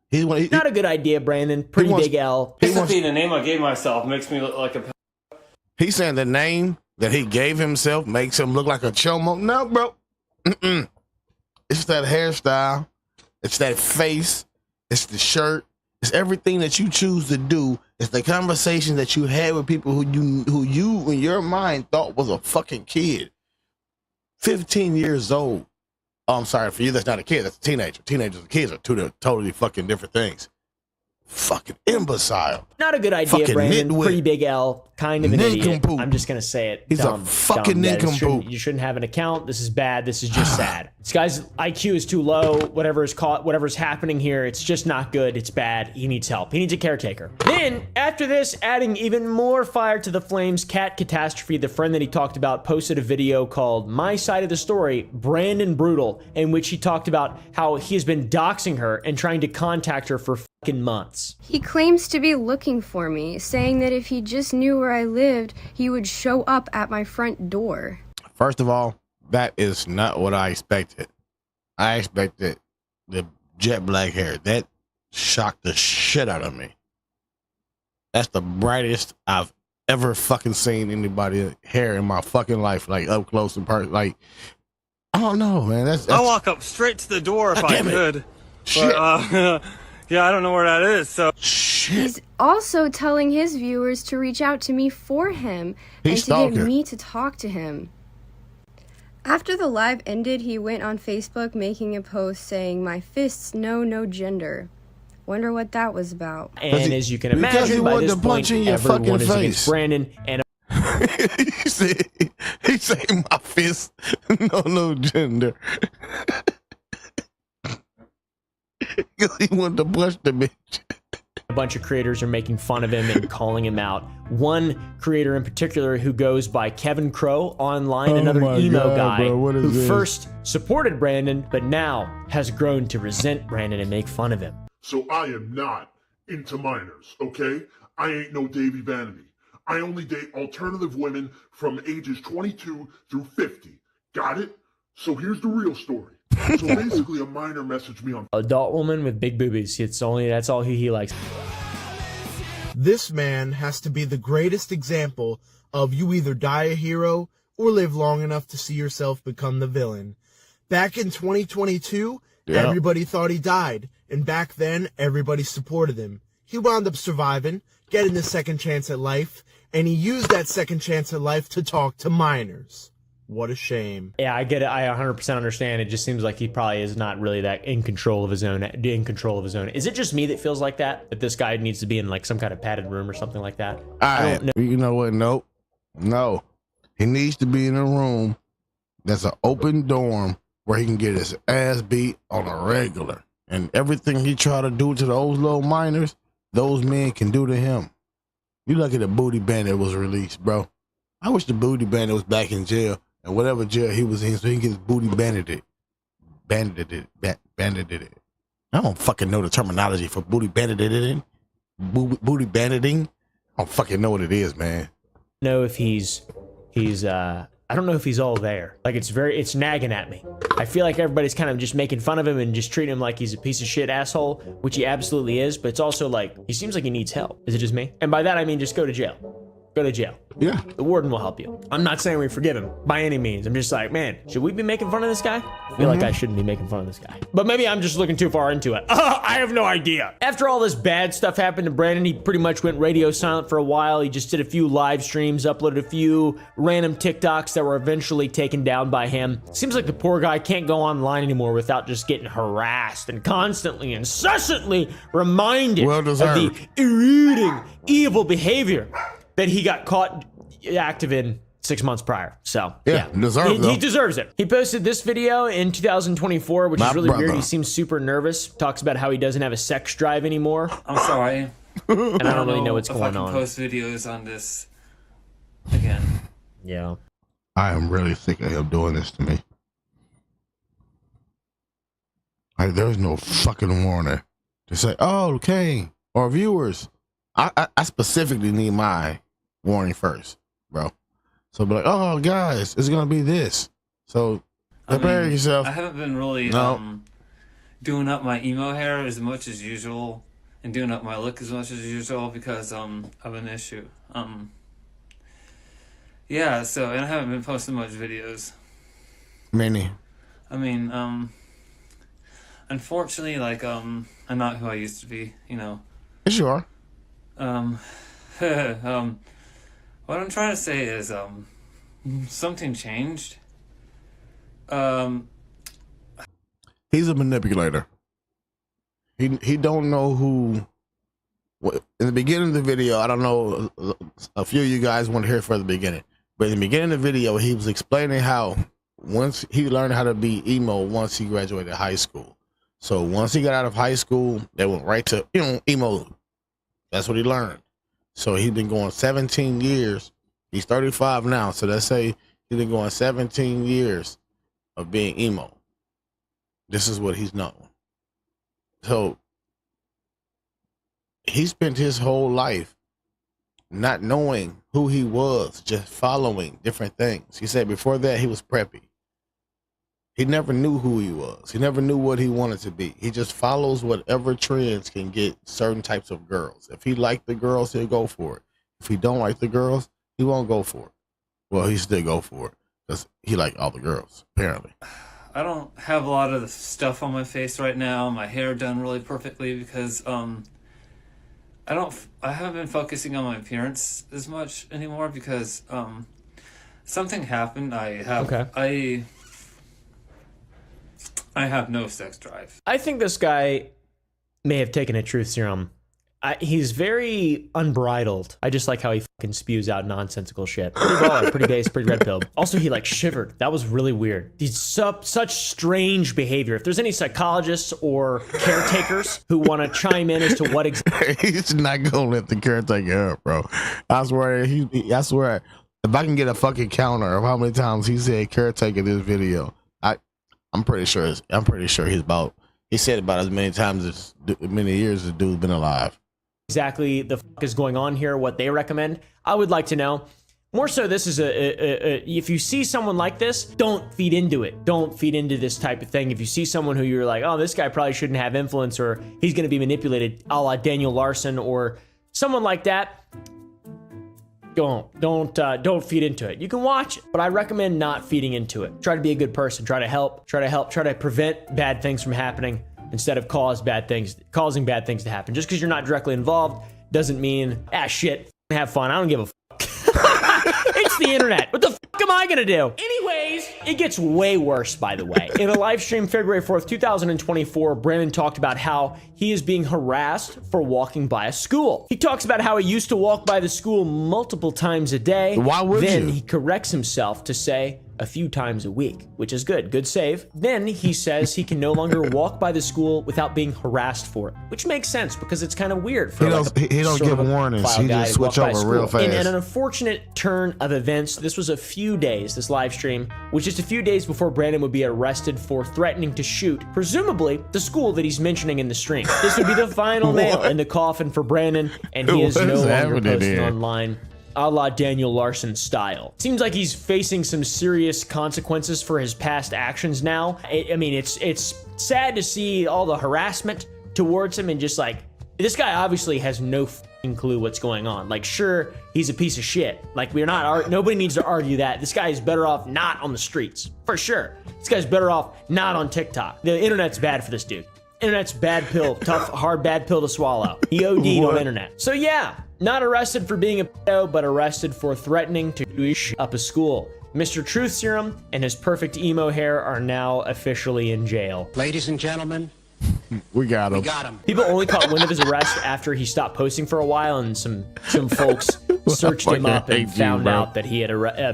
Not a good idea, Brandon. Pretty big L. Basically the name I gave myself makes me look like a... He's saying the name that he gave himself makes him look like a chomo. No, bro. Mm-mm. It's that hairstyle. It's that face. It's the shirt. It's everything that you choose to do. It's the conversation that you had with people who you in your mind thought was a fucking kid. 15 years old. Oh, I'm sorry, for you, that's not a kid. That's a teenager. Teenagers and kids are two totally fucking different things. Fucking imbecile. Not a good idea, Fucking Brandon. nitwit. Pretty big L. Kind of an idiot. Nincompoop. I'm just going to say it. He's a fucking nincompoop. You shouldn't have an account. This is bad. This is just sad. This guy's IQ is too low. Whatever's happening here, it's just not good. It's bad. He needs help. He needs a caretaker. Then, after this, adding even more fire to the flames, Cat Catastrophe, the friend that he talked about, posted a video called My Side of the Story, Brandon Brutal, in which he talked about how he has been doxing her and trying to contact her for months. He claims to be looking for me, saying that if he just knew where I lived, he would show up at my front door. First of all, that is not what I expected. I expected the jet black hair. That shocked the shit out of me. That's the brightest I've ever fucking seen anybody hair in my fucking life, like up close and personal. Like, I don't know, man. That's I'll walk up straight to the door if I could. Shit. But, yeah, I don't know where that is, so. Shit. He's also telling his viewers to reach out to me for him and to get me to talk to him. After the live ended, he went on Facebook making a post saying, "My fists know no gender." Wonder what that was about. And as you can imagine, by this point, everyone is against Brandon. And he said, "My fist, no gender." Because he wanted to punch the bitch. a bunch of creators are making fun of him and calling him out. One creator in particular who goes by Kevin Crow online, another emo guy who first supported Brandon, but now has grown to resent Brandon and make fun of him. So I am not into minors, okay? I ain't no Davy Vanity. I only date alternative women from ages 22 through 50. Got it? So here's the real story. So basically a minor messaged me on adult woman with big boobies. That's all he likes. This man has to be the greatest example of you either die a hero or live long enough to see yourself become the villain. Back in 2022, everybody thought he died, and back then, everybody supported him. He wound up surviving, getting the second chance at life, and he used that second chance at life to talk to minors. What a shame. Yeah, I get it. I 100% understand. It just seems like he probably is not really that in control of his own. Is it just me that feels like that? That this guy needs to be in like some kind of padded room or something like that? I don't know. You know what? Nope. No. He needs to be in a room that's an open dorm where he can get his ass beat on a regular. And everything he try to do to those little minors, those men can do to him. You lucky the Booty Bandit was released, bro. I wish the Booty Bandit was back in jail. And whatever jail he was in, so he can get his booty bandited. Bandited it. I don't fucking know the terminology for booty bandited. Booty banditing. I don't fucking know what it is, man. Know if he's I don't know if he's all there. Like it's nagging at me. I feel like everybody's kind of just making fun of him and just treating him like he's a piece of shit asshole, which he absolutely is, but it's also like he seems like he needs help. Is it just me? And by that I mean just go to jail. Go to jail. Yeah. The warden will help you. I'm not saying we forgive him by any means. I'm just like, man, should we be making fun of this guy? I feel like I shouldn't be making fun of this guy. But maybe I'm just looking too far into it. I have no idea. After all this bad stuff happened to Brandon, he pretty much went radio silent for a while. He just did a few live streams, uploaded a few random TikToks that were eventually taken down by him. Seems like the poor guy can't go online anymore without just getting harassed and constantly, incessantly reminded of the irritating, evil behavior that he got caught active in 6 months prior. So yeah, he deserves it. He posted this video in 2024, which is really weird. He seems super nervous. Talks about how he doesn't have a sex drive anymore. I'm sorry. And I don't really know what's going on. Post videos on this again. Yeah. I am really sick of him doing this to me. Like, there's no fucking warning to say, oh, okay, or viewers. I specifically need my warning first, bro. So be like, oh guys, it's gonna be this. So prepare yourself. I haven't been really doing up my emo hair as much as usual and doing up my look as much as usual because of an issue. Yeah, so and I haven't been posting much videos. Many. I mean, unfortunately, like I'm not who I used to be, you know. Yes, you are. What I'm trying to say is, something changed. He's a manipulator. He don't know who. In the beginning of the video, I don't know. A few of you guys want to hear from the beginning, but in the beginning of the video, he was explaining how once he learned how to be emo once he graduated high school. So once he got out of high school, they went right to emo. That's what he learned. So he's been going 17 years. He's 35 now. So let's say he's been going 17 years of being emo. This is what he's known. So he spent his whole life not knowing who he was, just following different things. He said before that he was preppy. He never knew who he was. He never knew what he wanted to be. He just follows whatever trends can get certain types of girls. If he liked the girls, he'll go for it. If he don't like the girls, he won't go for it. Well, he still go for it because he liked all the girls, apparently. I don't have a lot of the stuff on my face right now. My hair done really perfectly because I haven't been focusing on my appearance as much anymore because something happened. I have no sex drive. I think this guy may have taken a truth serum. He's very unbridled. I just like how he fucking spews out nonsensical shit. Pretty baller, pretty base, pretty red pill. Also, he like shivered. That was really weird. He's such strange behavior. If there's any psychologists or caretakers who want to chime in as to what exactly... He's not gonna let the caretaker up, bro. I swear, I swear, if I can get a fucking counter of how many times he said caretaker in this video, I'm pretty sure he said about as many times as many years the dude's been alive. Exactly the fuck is going on here, what they recommend, I would like to know. More so, this is if you see someone like this, don't feed into it. Don't feed into this type of thing. If you see someone who you're like, oh, this guy probably shouldn't have influence, or he's going to be manipulated, a la Daniel Larson or someone like that, don't feed into it. You can watch it, but I recommend not feeding into it. Try to be a good person. Try to help. Try to prevent bad things from happening instead of causing bad things to happen. Just because you're not directly involved doesn't mean shit. Have fun. I don't give a fuck. It's the internet. What the fuck am I gonna do? Anyways, it gets way worse, by the way. In a live stream February 4th, 2024, Brandon talked about how he is being harassed for walking by a school. He talks about how he used to walk by the school multiple times a day. Why would you? Then he corrects himself to say a few times a week, which is good. Good save. Then he says he can no longer walk by the school without being harassed for it, which makes sense because it's kind of weird. For he don't give warnings. He just switch over real fast. In an unfortunate turn of events, this was a few days, this live stream, was just a few days before Brandon would be arrested for threatening to shoot, presumably, the school that he's mentioning in the stream. This would be the final nail in the coffin for Brandon, and he is no longer posting online, a la Daniel Larson style. Seems like he's facing some serious consequences for his past actions now. I mean, it's sad to see all the harassment towards him, and just like, this guy obviously has no fucking clue what's going on. Like, sure, he's a piece of shit. Like, nobody needs to argue that. This guy is better off not on the streets, for sure. This guy's better off not on TikTok. The internet's bad for this dude. Internet's bad pill, tough, hard, bad pill to swallow. He OD'd on internet. So yeah, not arrested for being a pedo, but arrested for threatening to do up a school. Mr. Truth Serum and his perfect emo hair are now officially in jail. Ladies and gentlemen, we got him. People only caught wind of his arrest after he stopped posting for a while, and some folks searched him up and found out that he had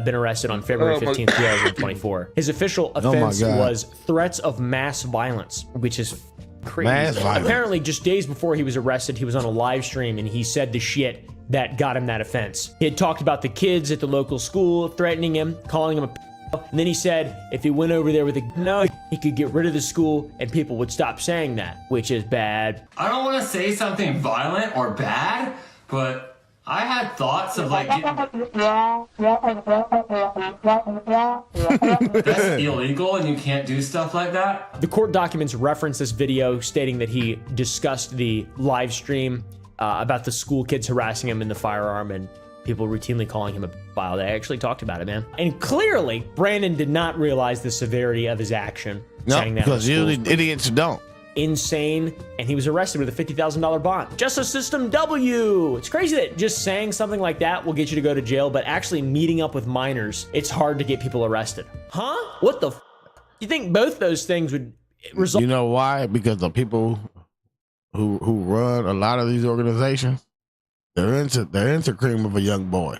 been arrested on February 15th, 2024. His official offense was threats of mass violence, which is crazy. Apparently, just days before he was arrested, he was on a live stream and he said the shit that got him that offense. He had talked about the kids at the local school threatening him, calling him a and then he said if he went over there with a gun, he could get rid of the school and people would stop saying that, which is bad. I don't want to say something violent or bad, but I had thoughts of like that's illegal and you can't do stuff like that. The court documents reference this video stating that he discussed the live stream about the school kids harassing him in the firearm and people routinely calling him a pedophile. They actually talked about it, man. And clearly, Brandon did not realize the severity of his action. No, because usually idiots don't. Insane, and he was arrested with a $50,000 bond. Justice system W. It's crazy that just saying something like that will get you to go to jail, but actually meeting up with minors, it's hard to get people arrested. Huh? What the f? You think both those things would result? You know why? Because the people who run a lot of these organizations, they're into cream of a young boy.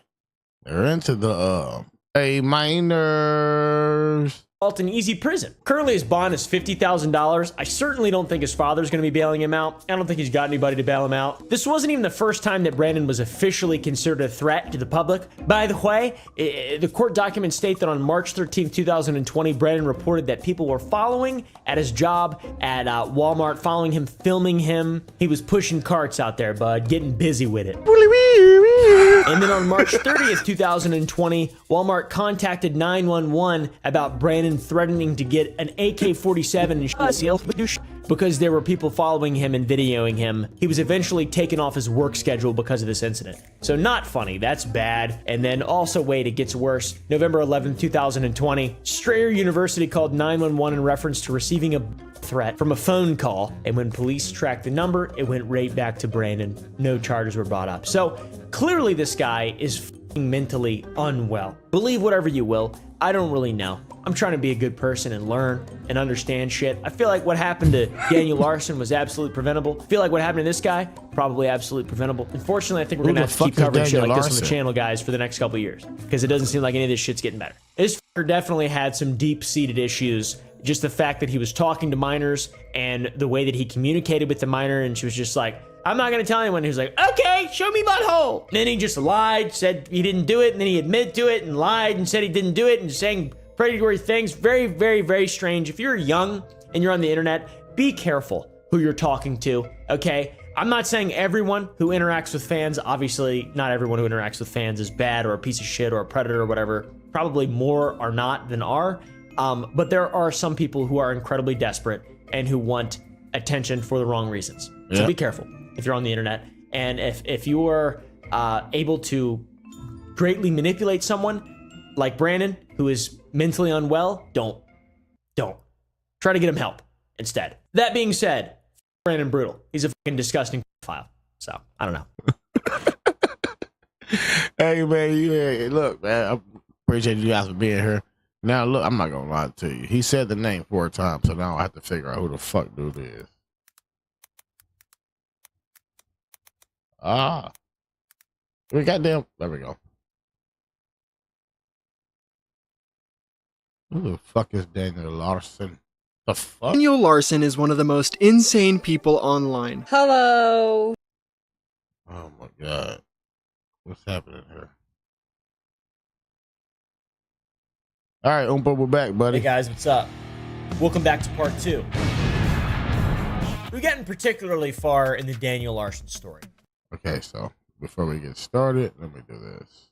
They're into the hey minors. in easy prison. Currently, his bond is $50,000. I certainly don't think his father's going to be bailing him out. I don't think he's got anybody to bail him out. This wasn't even the first time that Brandon was officially considered a threat to the public. By the way, the court documents state that on March 13, 2020, Brandon reported that people were following at his job at Walmart, following him, filming him. He was pushing carts out there, bud, getting busy with it. And then on March 30th, 2020, Walmart contacted 911 about Brandon threatening to get an AK-47 and because there were people following him and videoing him. He was eventually taken off his work schedule because of this incident. So not funny, that's bad. And then also, wait, it gets worse. November 11th, 2020, Strayer University called 911 in reference to receiving a threat from a phone call. And when police tracked the number, it went right back to Brandon. No charges were brought up. So clearly this guy is mentally unwell. Believe whatever you will. I don't really know. I'm trying to be a good person and learn and understand shit. I feel like what happened to Daniel Larson was absolutely preventable. I feel like what happened to this guy, probably absolutely preventable. Unfortunately, I think we're gonna have to keep covering shit like this on the channel, guys, for the next couple of years, because it doesn't seem like any of this shit's getting better. This fucker definitely had some deep-seated issues. Just the fact that he was talking to minors and the way that he communicated with the minor, and she was just like, I'm not gonna tell anyone. He was like, okay, show me butthole. And then he just lied, said he didn't do it, and then he admitted to it and lied and said he didn't do it and saying predatory things. Very, very, very strange. If you're young and you're on the internet, be careful who you're talking to, okay? I'm not saying everyone who interacts with fans, obviously not everyone who interacts with fans is bad or a piece of shit or a predator or whatever. Probably more are not than are. But there are some people who are incredibly desperate and who want attention for the wrong reasons. So be careful if you're on the internet. And if you are able to greatly manipulate someone like Brandon, who is mentally unwell, don't. Try to get him help instead. That being said, Brandon Brutal. He's a fucking disgusting file. So, I don't know. Hey, man, look, man, I appreciate you guys for being here. Now, look, I'm not going to lie to you. He said the name 4 times, so now I have to figure out who the fuck dude is. We goddamn, there we go. Who the fuck is Daniel Larson? The fuck? Daniel Larson is one of the most insane people online. Hello. Oh my god. What's happening here? All right, Oompa, we're back, buddy. Hey guys, what's up? Welcome back to part 2. We're getting particularly far in the Daniel Larson story. Okay, so before we get started, let me do this.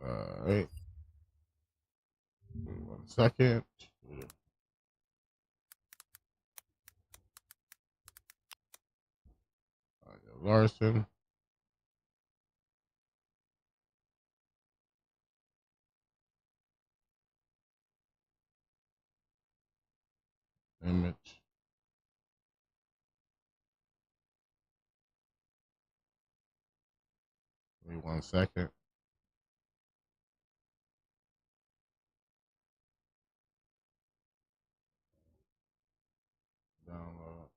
All right. 1 second. Larson. Image. Wait 1 second. Download.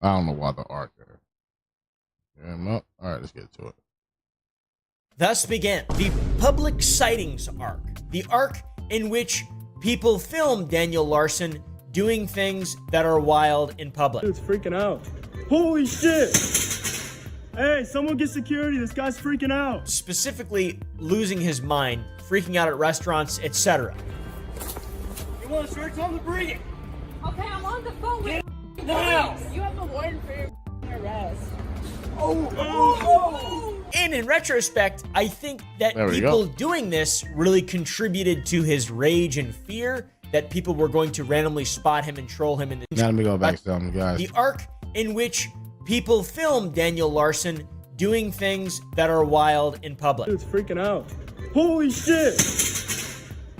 I don't know why the arc there. Yeah, no. All right, let's get to it. Thus began the public sightings arc, the arc in which people film Daniel Larson doing things that are wild in public. Dude's freaking out. Holy shit! Hey, someone get security. This guy's freaking out. Specifically, losing his mind, freaking out at restaurants, etc. You want to search on the breathing? Okay, I'm on the phone with Now! you have a warrant for your arrest. And in retrospect, I think that people doing this really contributed to his rage and fear that people were going to randomly spot him and troll him. Now let me go back to them, guys. The arc in which people filmed Daniel Larson doing things that are wild in public. Dude's freaking out. Holy shit!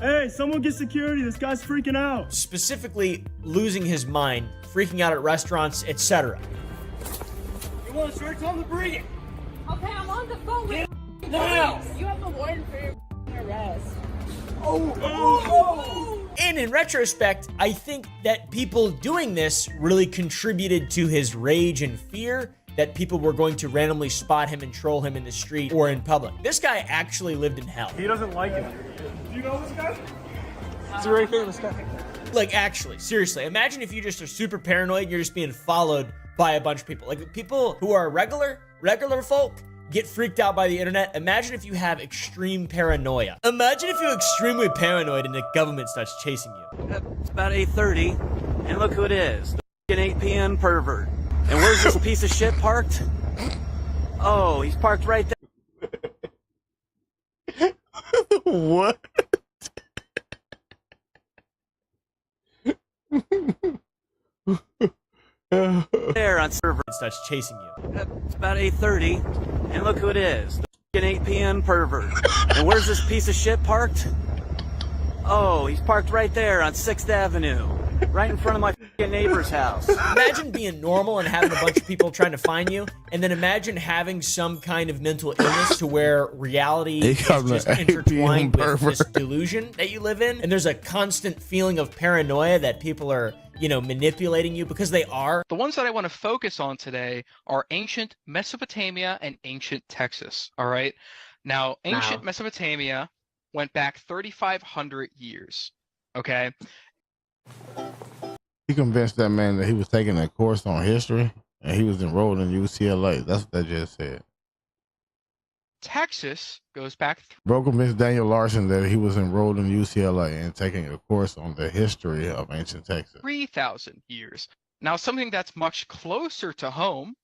Hey, someone get security. This guy's freaking out. Specifically, losing his mind, freaking out at restaurants, etc. You want to search on the breathing? Okay, I'm on the phone with Now! you. Have a warrant for your arrest. And in retrospect, I think that people doing this really contributed to his rage and fear that people were going to randomly spot him and troll him in the street or in public. This guy actually lived in hell. He doesn't like it. Do you know this guy? He's a very famous guy. Like, actually, seriously, imagine if you just are super paranoid and you're just being followed by a bunch of people. Like, people who are regular folk get freaked out by the internet. Imagine if you have extreme paranoia. Imagine if you're extremely paranoid and the government starts chasing you. It's about 8:30, and look who it is. The 8 p.m. pervert. And where's this piece of shit parked? Oh, he's parked right there. What? There on server. It starts chasing you. It's about 8:30, and look who it is. The 8 p.m. pervert. And where's this piece of shit parked? Oh, he's parked right there on 6th Avenue. Right in front of my neighbor's house. Imagine being normal and having a bunch of people trying to find you, and then imagine having some kind of mental illness to where reality is just intertwined with this delusion that you live in, and there's a constant feeling of paranoia that people are, you know, manipulating you, because they are. The ones that I want to focus on today are ancient Mesopotamia and ancient Texas, all right? Now, ancient Mesopotamia went back 3,500 years, okay? He convinced that man that he was taking a course on history and he was enrolled in UCLA. That's what they just said. Texas goes back. Bro convinced Daniel Larson that he was enrolled in UCLA and taking a course on the history of ancient Texas. 3,000 years. Now, something that's much closer to home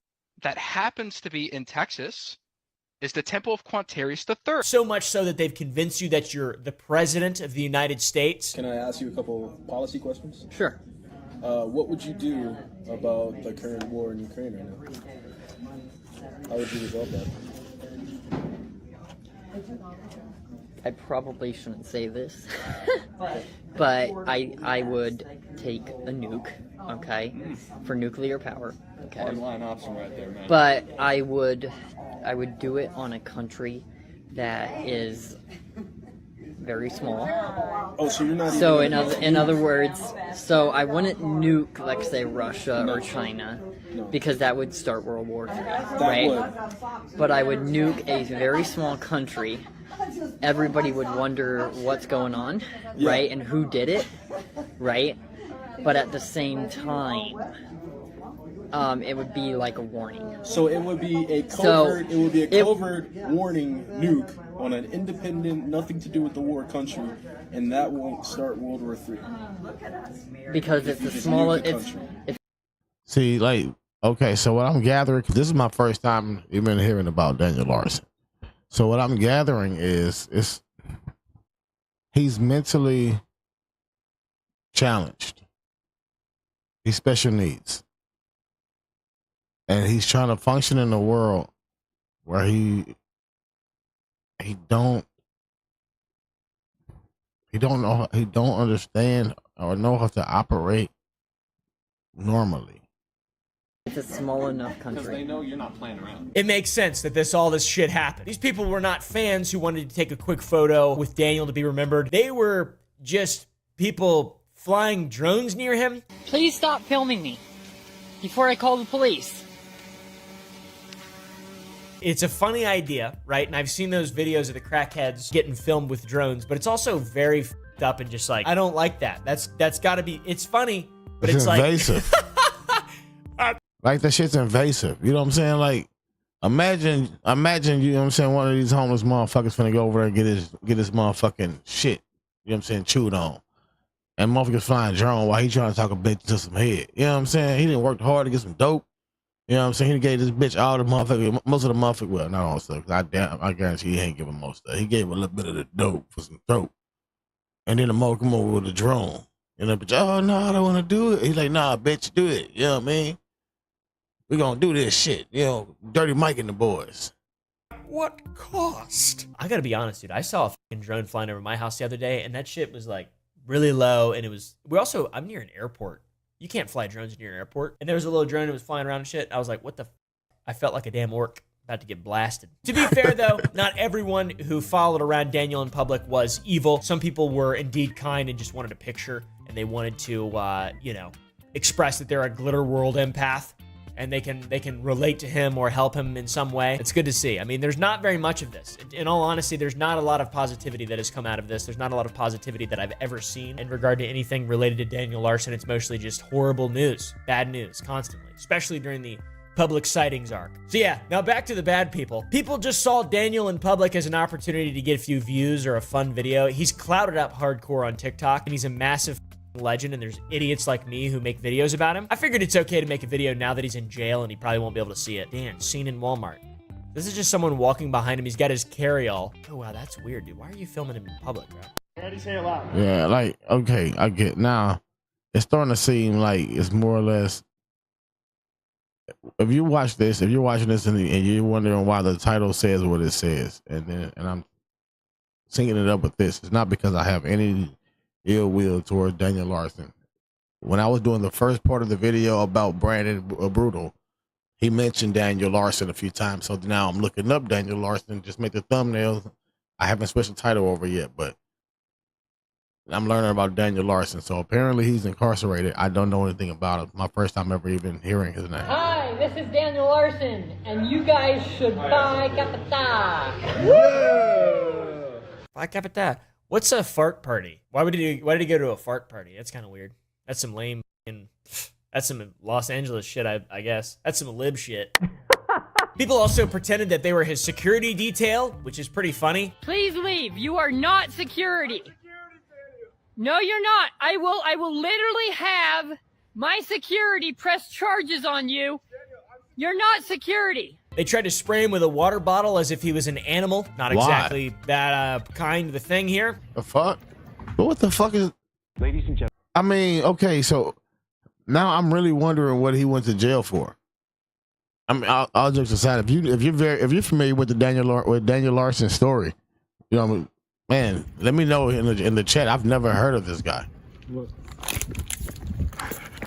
that happens to be in Texas is the Temple of Quantaris III. So much so that they've convinced you that you're the president of the United States. Can I ask you a couple policy questions? Sure. What would you do about the current war in Ukraine right now? How would you resolve that? I probably shouldn't say this, but I would take a nuke, okay, for nuclear power, okay. Hardline option right there, man. But I would do it on a country that is very small. Oh, so you're not. So in other words, so I wouldn't nuke, like say Russia or China, because that would start World War III, right? But I would nuke a very small country. Everybody would wonder what's going on, right, and who did it, right? But at the same time, it would be like a warning. So it would be a covert. It would be a covert warning nuke on an independent, nothing to do with the war country, and that won't start World War III. Because it's the smallest. See, like, okay, so what I'm gathering, this is my first time even hearing about Daniel Larson. So what I'm gathering is he's mentally challenged. He's special needs. And he's trying to function in a world where he don't understand or know how to operate normally. It's a small enough country. Because they know you're not playing around. It makes sense that all this shit happened. These people were not fans who wanted to take a quick photo with Daniel to be remembered. They were just people flying drones near him. Please stop filming me before I call the police. It's a funny idea, right? And I've seen those videos of the crackheads getting filmed with drones, but it's also very f***ed up and just like, I don't like that. That's got to be, it's funny, but it's invasive. Like, that shit's invasive. You know what I'm saying? Like, imagine, you know what I'm saying, one of these homeless motherfuckers finna go over there and get his motherfucking shit, you know what I'm saying, chewed on. And motherfuckers flying drone while he trying to talk a bitch to some head. You know what I'm saying? He didn't work hard to get some dope. You know what I'm saying? He gave this bitch all the motherfucker, most of the motherfucker, well, not all stuff. I guarantee he ain't giving most of it. He gave a little bit of the dope for some dope. And then the mother come over with a drone. And the bitch, oh, no, I don't want to do it. He's like, nah, bitch, do it. You know what I mean? We're gonna do this shit. You know, Dirty Mike and the boys. What cost? I gotta be honest, dude. I saw a fucking drone flying over my house the other day, and that shit was like really low. And it was, I'm near an airport. You can't fly drones near an airport. And there was a little drone that was flying around and shit. I was like, what the I felt like a damn orc about to get blasted. To be fair though, not everyone who followed around Daniel in public was evil. Some people were indeed kind and just wanted a picture, and they wanted to, you know, express that they're a glitter world empath and they can relate to him or help him in some way. It's good to see. I mean, there's not very much of this. In all honesty, there's not a lot of positivity that has come out of this. There's not a lot of positivity that I've ever seen in regard to anything related to Daniel Larson. It's mostly just horrible news, bad news, constantly, especially during the public sightings arc. So yeah, now back to the bad people. People just saw Daniel in public as an opportunity to get a few views or a fun video. He's clouded up hardcore on TikTok, and he's a massive legend, and there's idiots like me who make videos about him. I figured it's okay to make a video now that he's in jail and he probably won't be able to see it. Dan, seen in Walmart. This is just someone walking behind him. He's got his carry-all. Oh wow, that's weird, dude. Why are you filming him in public, bro? Ready, say it loud. Yeah, like, okay, I get now. It's starting to seem like it's more or less. If you watch this, if you're watching this and you're wondering why the title says what it says, and I'm syncing it up with this, it's not because I have any ill will toward Daniel Larson. When I was doing the first part of the video about Brandon Brutal, he mentioned Daniel Larson a few times. So now I'm looking up Daniel Larson, just make the thumbnails. I haven't switched the title over yet, but I'm learning about Daniel Larson. So apparently he's incarcerated. I don't know anything about it. My first time ever even hearing his name. Hi, this is Daniel Larson, and you guys should buy Capita. Woo! Buy Capita. What's a fart party? Why did he go to a fart party? That's kind of weird. That's some lame, that's some Los Angeles shit, I guess. That's some lib shit. People also pretended that they were his security detail, which is pretty funny. Please leave. You are not security. No, you're not. I will literally have my security press charges on you. You're not security. They tried to spray him with a water bottle as if he was an animal. Not exactly that kind of a thing here. The fuck? But what the fuck is? Ladies and gentlemen. I mean, okay, so now I'm really wondering what he went to jail for. I mean, I'll jokes aside. If you're familiar with the Daniel Larson story, you know, man, let me know in the chat. I've never heard of this guy. What?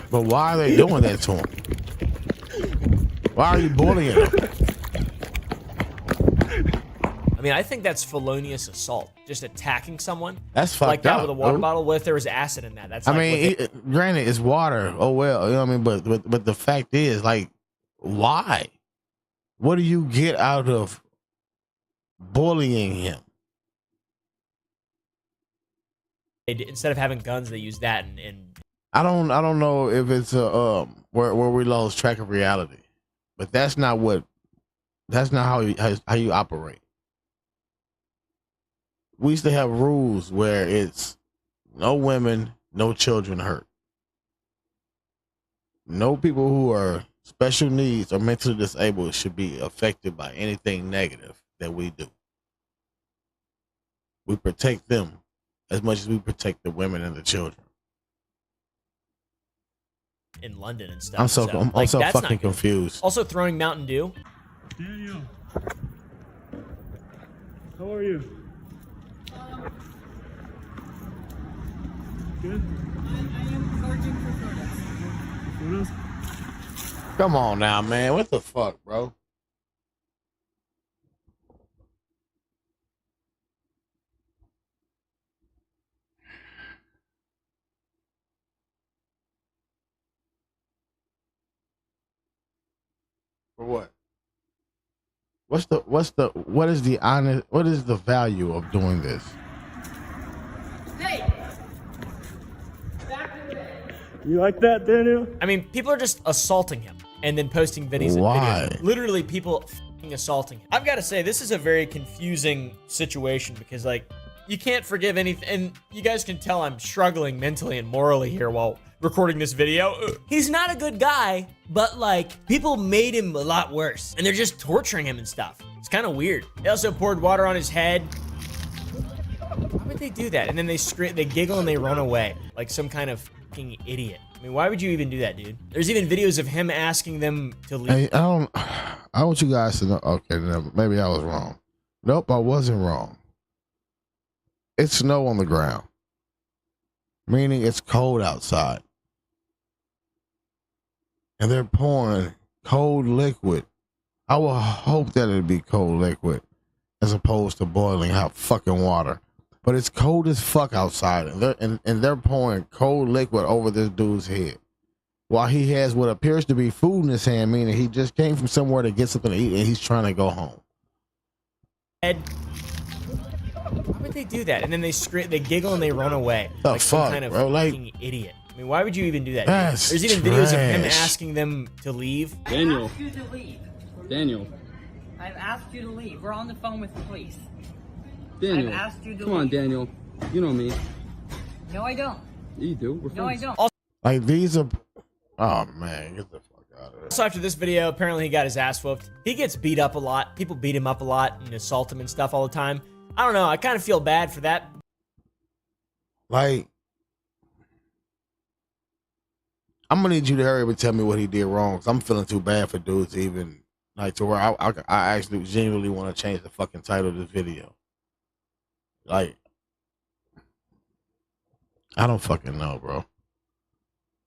But why are they doing that to him? Why are you bullying him? I mean, I think that's felonious assault. Just attacking someone. That's fucked like that up, with a water bro. bottle. What if there was acid in that? That's. I like mean, granted, it's water. Oh well, you know what I mean. But the fact is, like, why? What do you get out of bullying him? Instead of having guns, they use that and I don't know if it's where we lost track of reality, but that's not how you operate. We used to have rules where it's no women, no children hurt. No people who are special needs or mentally disabled should be affected by anything negative that we do. We protect them as much as we protect the women and the children. in London and stuff. I'm so fucking confused. Also throwing Mountain Dew. Daniel, how are you? Good. I am charging for photos. Come on now, man. What the fuck, bro? For what? What is the value of doing this? Hey! You like that, Daniel? I mean, people are just assaulting him and then posting videos. Why? And videos. Literally, people assaulting him. I've got to say, this is a very confusing situation because, like, you can't forgive anything. And you guys can tell I'm struggling mentally and morally here while recording this video. He's not a good guy, but, like, people made him a lot worse. And they're just torturing him and stuff. It's kind of weird. They also poured water on his head. Why would they do that? And then they scream, they giggle, and they run away like some kind of fucking idiot. I mean, why would you even do that, dude? There's even videos of him asking them to leave. Hey, I want you guys to know. Okay, maybe I was wrong. Nope, I wasn't wrong. It's snow on the ground, meaning it's cold outside. And they're pouring cold liquid. I will hope that it'd be cold liquid as opposed to boiling hot fucking water. But it's cold as fuck outside, and they're pouring cold liquid over this dude's head while he has what appears to be food in his hand, meaning he just came from somewhere to get something to eat and he's trying to go home. Why would they do that? And then they scream, they giggle, and they run away. The like some fuck, kind of bro? Like, fucking idiot. I mean, why would you even do that? That's There's even videos of him trash. asking them to leave. Daniel. I've asked you to leave. Daniel. I've asked you to leave. We're on the phone with the police. Daniel. I've asked you to Come on, leave. Daniel. You know me. No, I don't. You do. We're No, I friends. don't. Like these are, oh man, get the fuck out of here. So after this video, apparently he got his ass whooped. He gets beat up a lot. People beat him up a lot and assault him and stuff all the time. I don't know. I kind of feel bad for that. Like, I'm gonna need you to hurry up and tell me what he did wrong, because I'm feeling too bad for dudes to even, like, to where I actually genuinely want to change the fucking title of this video. Like, I don't fucking know, bro.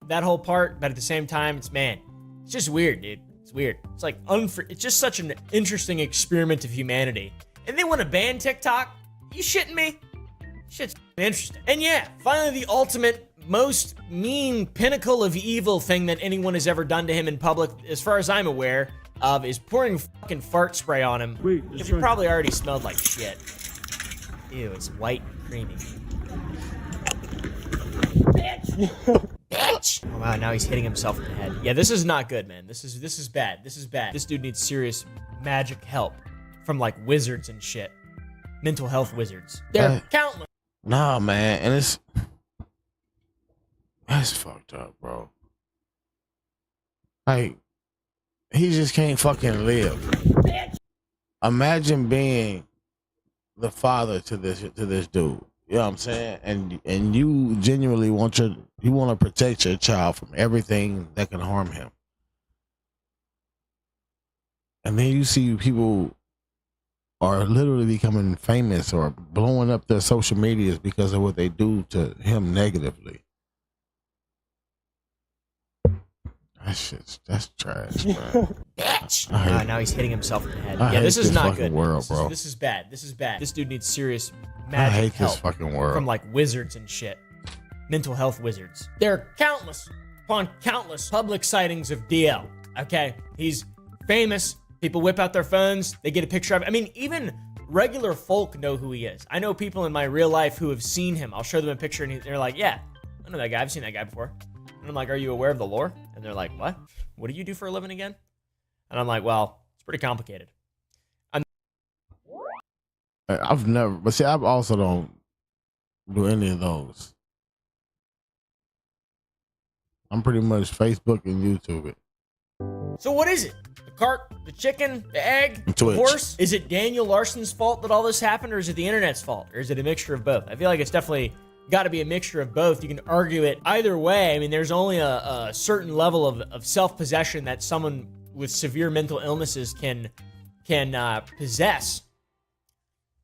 That whole part, but at the same time, it's just weird, dude. It's weird. It's like it's just such an interesting experiment of humanity. And they want to ban TikTok? You shitting me? Shit's interesting. And yeah, finally the ultimate, most mean pinnacle of evil thing that anyone has ever done to him in public, as far as I'm aware of, is pouring fucking fart spray on him. Wait, if he probably already smelled like shit. Ew, it's white and creamy. Bitch! Bitch! Oh wow, now he's hitting himself in the head. Yeah, this is not good, man. This is bad. This is bad. This dude needs serious magic help from like wizards and shit. Mental health wizards. They're countless. Nah, man, and that's fucked up, bro. Like, he just can't fucking live. Bitch! Imagine being the father to this dude. You know what I'm saying? And you genuinely want to protect your child from everything that can harm him. And then you see people are literally becoming famous or blowing up their social medias because of what they do to him negatively. That's trash, man. Bitch! Now he's hitting himself in the head. I Yeah, hate this is this not fucking good. world, bro. This is bad. This is bad. This dude needs serious I magic hate help this fucking world. from like wizards and shit. Mental health wizards. There are countless upon countless public sightings of DL. Okay, he's famous. People whip out their phones. They get a picture of him. I mean, even regular folk know who he is. I know people in my real life who have seen him. I'll show them a picture and they're like, yeah, I know that guy. I've seen that guy before. And I'm like, are you aware of the lore? And they're like, what? What do you do for a living again? And I'm like, well, it's pretty complicated. I've never, but see, I also don't do any of those. I'm pretty much Facebook and YouTube it. So what is it? The cart, the chicken, the egg, the Twitch. horse? Is it Daniel Larson's fault that all this happened, or is it the internet's fault? Or is it a mixture of both? I feel like it's definitely got to be a mixture of both. You can argue it either way. I mean, there's only a certain level of self-possession that someone with severe mental illnesses can possess.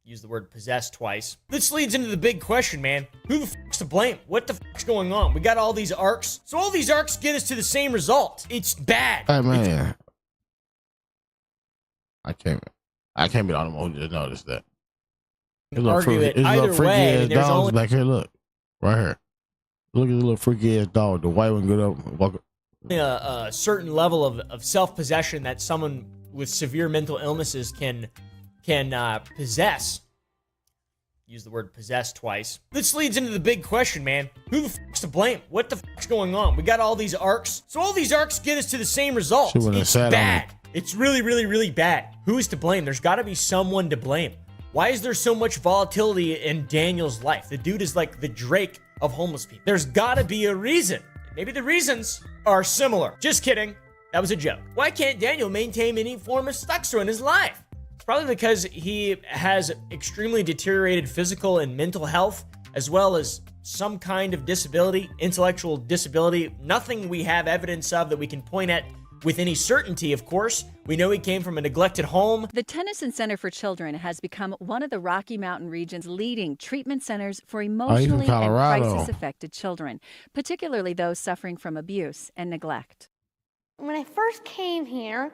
Use the word possess twice. This leads into the big question, man. Who the fuck's to blame? What the fuck's going on? We got all these arcs. So all these arcs get us to the same result. It's bad. Hey, man. I can't be the only one who just noticed that. Argue it either way. I mean, there's dogs only back here. Look, right here. Look at the little freaky ass dog. The white one, good up, walk up. A certain level of self-possession that someone with severe mental illnesses can possess. Use the word possess twice. This leads into the big question, man. Who the fuck's to blame? What the fuck's going on? We got all these arcs. So all these arcs get us to the same result. It's bad. It's really, really, really bad. Who is to blame? There's got to be someone to blame. Why is there so much volatility in Daniel's life? The dude is like the Drake of homeless people. There's got to be a reason. Maybe the reasons are similar. Just kidding. That was a joke. Why can't Daniel maintain any form of structure in his life? It's probably because he has extremely deteriorated physical and mental health, as well as some kind of disability, intellectual disability. Nothing we have evidence of that we can point at with any certainty, of course. We know he came from a neglected home. The Tennyson Center for Children has become one of the Rocky Mountain region's leading treatment centers for emotionally and crisis-affected children, particularly those suffering from abuse and neglect. When I first came here,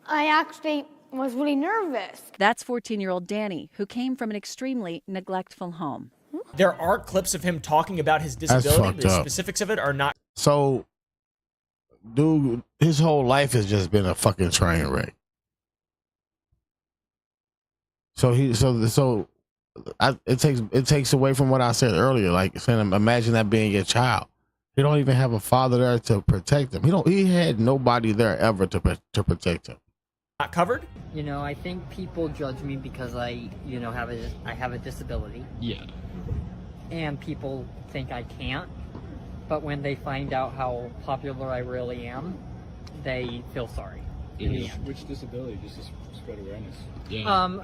I actually was really nervous. That's 14-year-old Danny, who came from an extremely neglectful home. There are clips of him talking about his disability. The specifics of it are not. So, dude, his whole life has just been a fucking train wreck. It takes away from what I said earlier, like saying, imagine that being your child. He don't even have a father there to protect him. He had nobody there ever to protect him. Not covered? You know, I think people judge me because I have a disability. Yeah. And people think I can't. But when they find out how popular I really am, they feel sorry. Which disability, just to spread awareness? Yeah.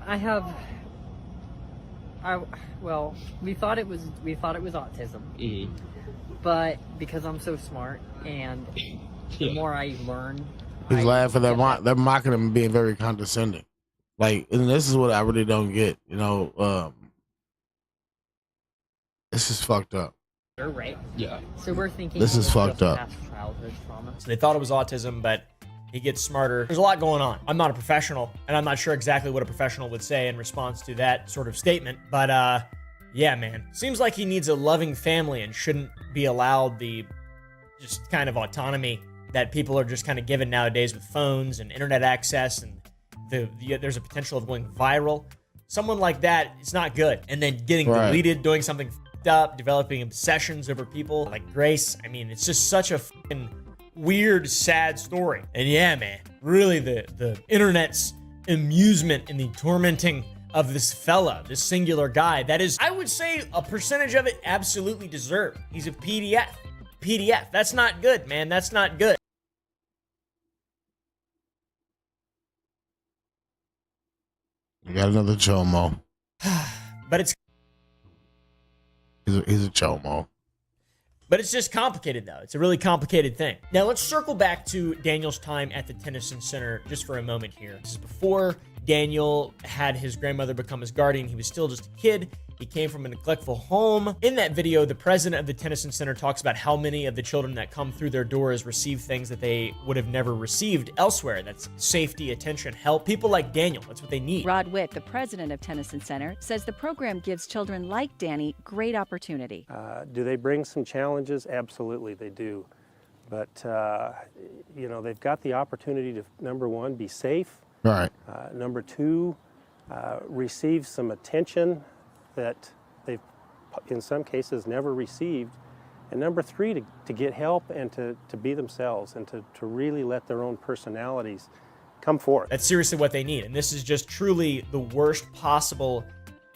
Well, we thought it was autism. Mm-hmm. But because I'm so smart and the more I learn, He's laughing. They're mocking him and being very condescending. Like, and this is what I really don't get. You know, this is fucked up. Right? Yeah. So we're thinking this is fucked up. Past childhood trauma. So they thought it was autism, but he gets smarter. There's a lot going on. I'm not a professional, and I'm not sure exactly what a professional would say in response to that sort of statement. But yeah, man, seems like he needs a loving family and shouldn't be allowed the just kind of autonomy that people are just kind of given nowadays with phones and internet access, and there's a potential of going viral. Someone like that, it's not good. And then getting deleted, doing something f***ed up, developing obsessions over people like Grace. I mean, it's just such a fucking weird, sad story. And yeah, man, really the internet's amusement in the tormenting of this fella, this singular guy, that is, I would say a percentage of it absolutely deserved. He's a PDF. That's not good, man. That's not good. You got another chomo. But it's he's a chomo. But it's just complicated, though. It's a really complicated thing. Now, let's circle back to Daniel's time at the Tennyson Center just for a moment here. This is before Daniel had his grandmother become his guardian. He was still just a kid. He came from a neglectful home. In that video, the president of the Tennyson Center talks about how many of the children that come through their doors receive things that they would have never received elsewhere. That's safety, attention, help. People like Daniel, that's what they need. Rod Witt, the president of Tennyson Center, says the program gives children like Danny great opportunity. Do they bring some challenges? Absolutely, they do. But, you know, they've got the opportunity to, number one, be safe. Right. Number two, receive some attention that they've, in some cases, never received. And number three, to get help and to be themselves and to really let their own personalities come forth. That's seriously what they need. And this is just truly the worst possible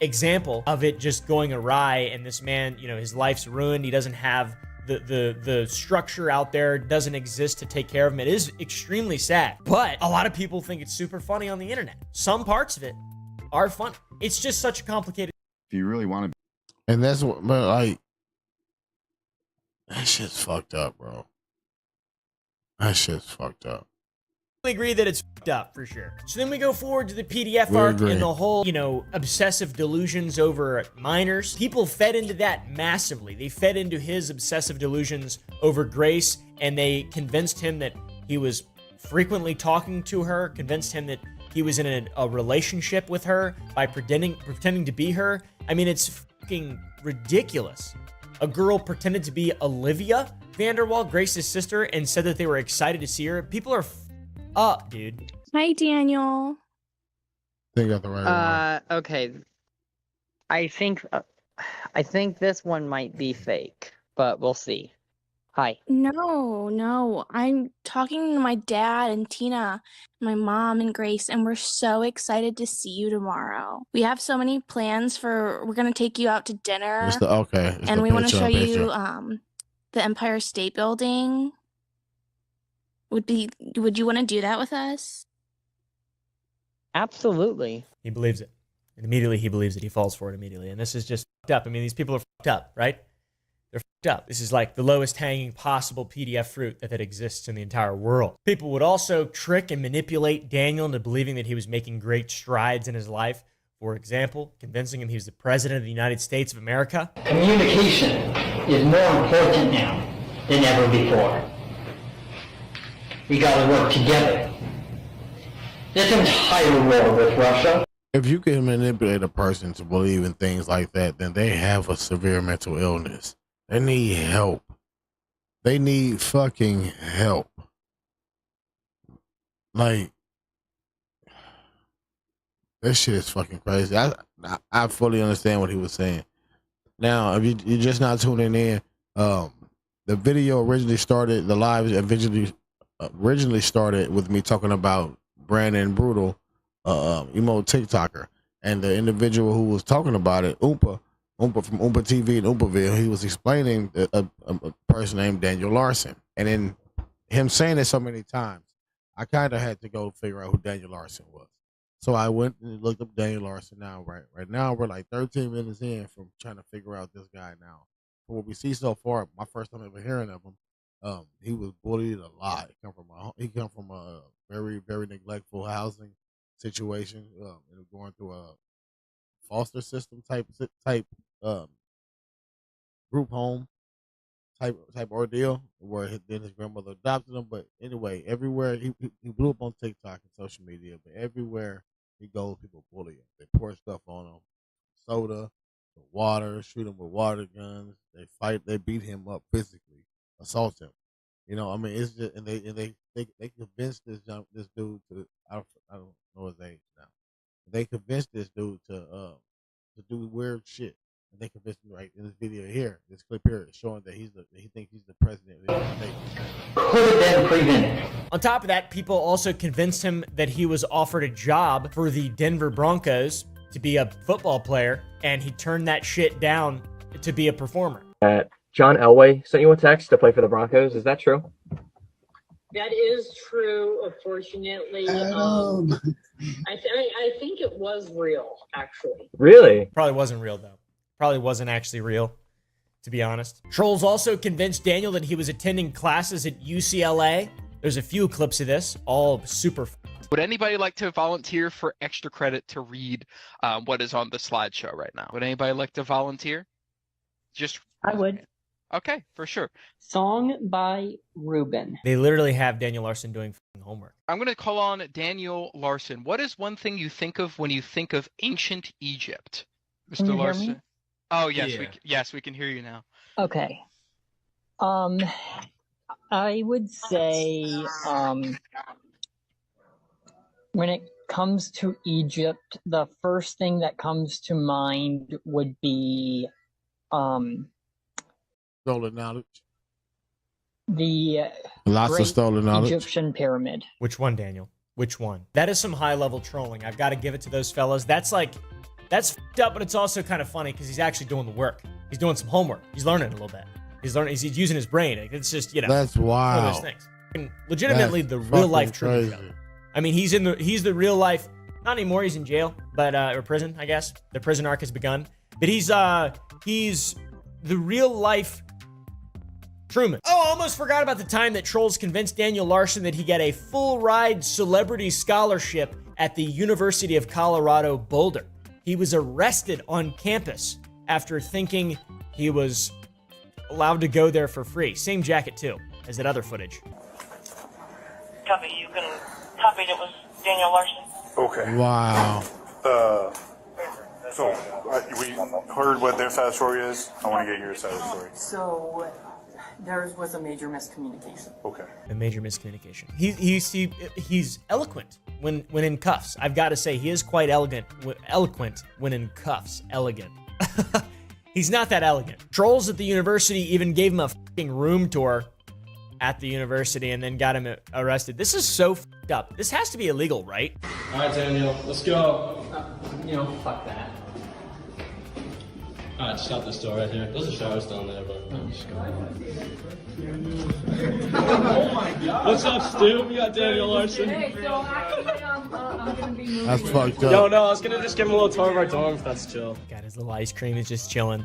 example of it just going awry. And this man, you know, his life's ruined. He doesn't have the structure out there, doesn't exist to take care of him. It is extremely sad. But a lot of people think it's super funny on the internet. Some parts of it are funny. It's just such a complicated. If you really want to, and that's what, but like, that shit's fucked up, bro. That shit's fucked up. We agree that it's fucked up for sure. So then we go forward to the PDF arc and the whole, you know, obsessive delusions over minors. People fed into that massively. They fed into his obsessive delusions over Grace, and they convinced him that he was frequently talking to her, convinced him that he was in a relationship with her by pretending to be her. I mean, it's fucking ridiculous. A girl pretended to be Olivia Vanderwall, Grace's sister, and said that they were excited to see her. People are up, dude. Hi, Daniel. They got the right one. Okay. I think this one might be fake, but we'll see. Hi. No. I'm talking to my dad and Tina, my mom and Grace, and we're so excited to see you tomorrow. We have so many plans we're going to take you out to dinner. And we want to show you the Empire State Building. Would you want to do that with us? Absolutely. He believes it. And immediately he believes it. He falls for it immediately. And this is just fucked up. I mean, these people are fucked up, right? They're fucked up. This is like the lowest hanging possible PDF fruit that exists in the entire world. People would also trick and manipulate Daniel into believing that he was making great strides in his life. For example, convincing him he was the president of the United States of America. Communication is more important now than ever before. We gotta work together. This entire war with Russia. If you can manipulate a person to believe in things like that, then they have a severe mental illness. They need help. They need fucking help. Like, this shit is fucking crazy. I fully understand what he was saying. Now, if you're just not tuning in, the video originally started, the live originally started with me talking about Brandon Brutal, EMO Tik Toker, and the individual who was talking about it, Oompa from Oompa TV and Oompaville, he was explaining a person named Daniel Larson. And in him saying it so many times, I kind of had to go figure out who Daniel Larson was. So I went and looked up Daniel Larson. Now, right now, we're like 13 minutes in from trying to figure out this guy now. From what we see so far, my first time ever hearing of him, he was bullied a lot. He come from a very, very neglectful housing situation, and going through a foster system type group home type ordeal where then his grandmother adopted him. But anyway, everywhere he blew up on TikTok and social media, but everywhere he goes, people bully him. They pour stuff on him, soda, water, shoot him with water guns. They fight, they beat him up physically, assault him. You know, I mean, it's just, and they convinced this dude to, I don't know his age now. They convinced this dude to do weird shit. And they convinced him, right, in this video here, this clip here, showing that he thinks he's the president of the United States. Could have been prevented. On top of that, people also convinced him that he was offered a job for the Denver Broncos to be a football player, and he turned that shit down to be a performer. John Elway sent you a text to play for the Broncos. Is that true? That is true, unfortunately. I think it was real, actually. Really? Probably wasn't real, though. Probably wasn't actually real, to be honest. Trolls also convinced Daniel that he was attending classes at UCLA. There's a few clips of this, all super. Would anybody like to volunteer for extra credit to read what is on the slideshow right now? Would anybody like to volunteer? I would. Okay, for sure. Song by Ruben. They literally have Daniel Larson doing homework. I'm going to call on Daniel Larson. What is one thing you think of when you think of ancient Egypt? Mr. Larson? Me? Oh, yes, Yeah. we can hear you now. Okay. I would say when it comes to Egypt, the first thing that comes to mind would be stolen knowledge. The Lots of stolen knowledge. Egyptian pyramid. Which one, Daniel? Which one? That is some high-level trolling. I've got to give it to those fellas. That's f***ed up, but it's also kind of funny because he's actually doing the work. He's doing some homework. He's learning a little bit. He's using his brain. It's just, That's wild. One of those things. And legitimately, the real-life truth. I mean, he's the real-life. Not anymore. He's in jail, but or prison, I guess. The prison arc has begun. But he's the real-life Truman. Oh, I almost forgot about the time that trolls convinced Daniel Larson that he got a full-ride celebrity scholarship at the University of Colorado Boulder. He was arrested on campus after thinking he was allowed to go there for free. Same jacket, too, as that other footage. Copy, you can copy that was Daniel Larson. Okay. Wow. So, we heard what their side of the story is. I want to get your side of the story. So, there was a major miscommunication. Okay. A major miscommunication. He's eloquent when in cuffs. I've got to say, he is quite eloquent when in cuffs. Elegant. He's not that elegant. Trolls at the university even gave him a fucking room tour at the university and then got him arrested. This is so fucked up. This has to be illegal, right? All right, Daniel, let's go. Fuck that. All right, stop this door right here. There's a shower down there, but oh my God! What's up, Stu? We got Daniel Larson. Hey, so actually, I'm gonna be moving. That's fucked up. No, I was gonna just give him a little tour of our dorm if that's chill. Got his little ice cream. He's just chilling.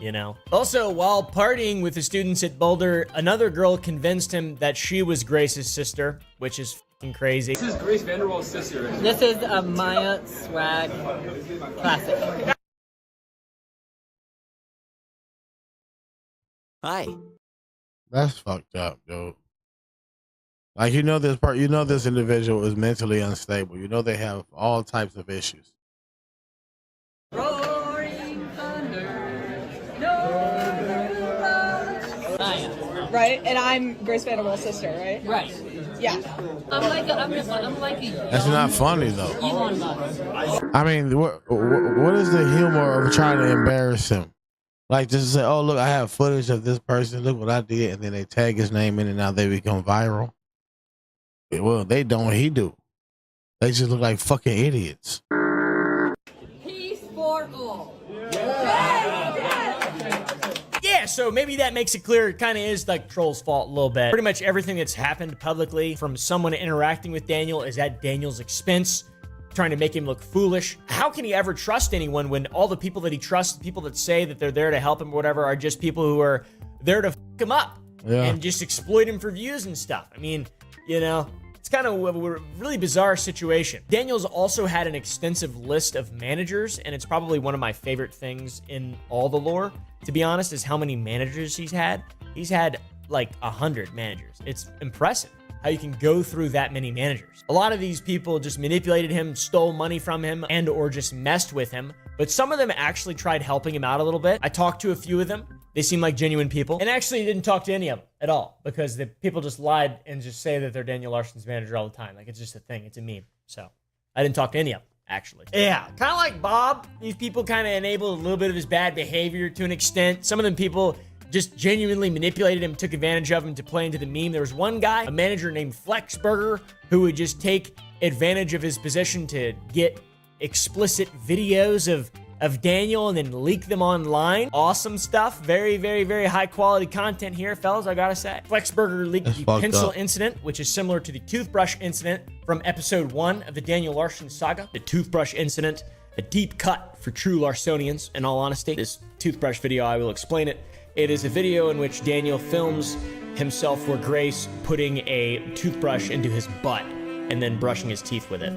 you know? Also, while partying with the students at Boulder, another girl convinced him that she was Grace's sister, which is fucking crazy. This is Grace Vanderwall's sister. This is a Maya swag classic. Hi. That's fucked up, dude. Like, you know this individual is mentally unstable. You know they have all types of issues. Roaring thunder, right? And I'm Grace Vanderwall's sister, right? Right. Yeah. I'm like a That's not funny though. Elon Musk. I mean, what is the humor of trying to embarrass him? Like, just to say, oh look, I have footage of this person. Look what I did, and then they tag his name in, and now they become viral. Well, they don't. He do. They just look like fucking idiots. Peace for all. Yeah, so maybe that makes it clear it kind of is like Troll's fault a little bit. Pretty much everything that's happened publicly from someone interacting with Daniel is at Daniel's expense, trying to make him look foolish. How can he ever trust anyone when all the people that he trusts, the people that say that they're there to help him or whatever, are just people who are there to fuck him up and just exploit him for views and stuff? I mean, you know, it's kind of a really bizarre situation. Daniel's also had an extensive list of managers, and it's probably one of my favorite things in all the lore, to be honest, is how many managers he's had. He's had like 100 managers. It's impressive how you can go through that many managers. A lot of these people just manipulated him, stole money from him, and or just messed with him. But some of them actually tried helping him out a little bit. I talked to a few of them. They seem like genuine people. And actually didn't talk to any of them at all because the people just lied and just say that they're Daniel Larson's manager all the time. Like, it's just a thing. It's a meme. So I didn't talk to any of them, actually. Yeah, kind of like Bob. These people kind of enabled a little bit of his bad behavior to an extent. Some of them people just genuinely manipulated him, took advantage of him to play into the meme. There was one guy, a manager named Flexburger, who would just take advantage of his position to get explicit videos of Daniel and then leak them online. Awesome stuff. Very, very, very high quality content here, fellas, I gotta say. Flexburger leaked the pencil incident, which is similar to the toothbrush incident from episode 1 of the Daniel Larson saga. The toothbrush incident, a deep cut for true Larsonians, in all honesty. This toothbrush video, I will explain it. It is a video in which Daniel films himself for Grace putting a toothbrush into his butt and then brushing his teeth with it.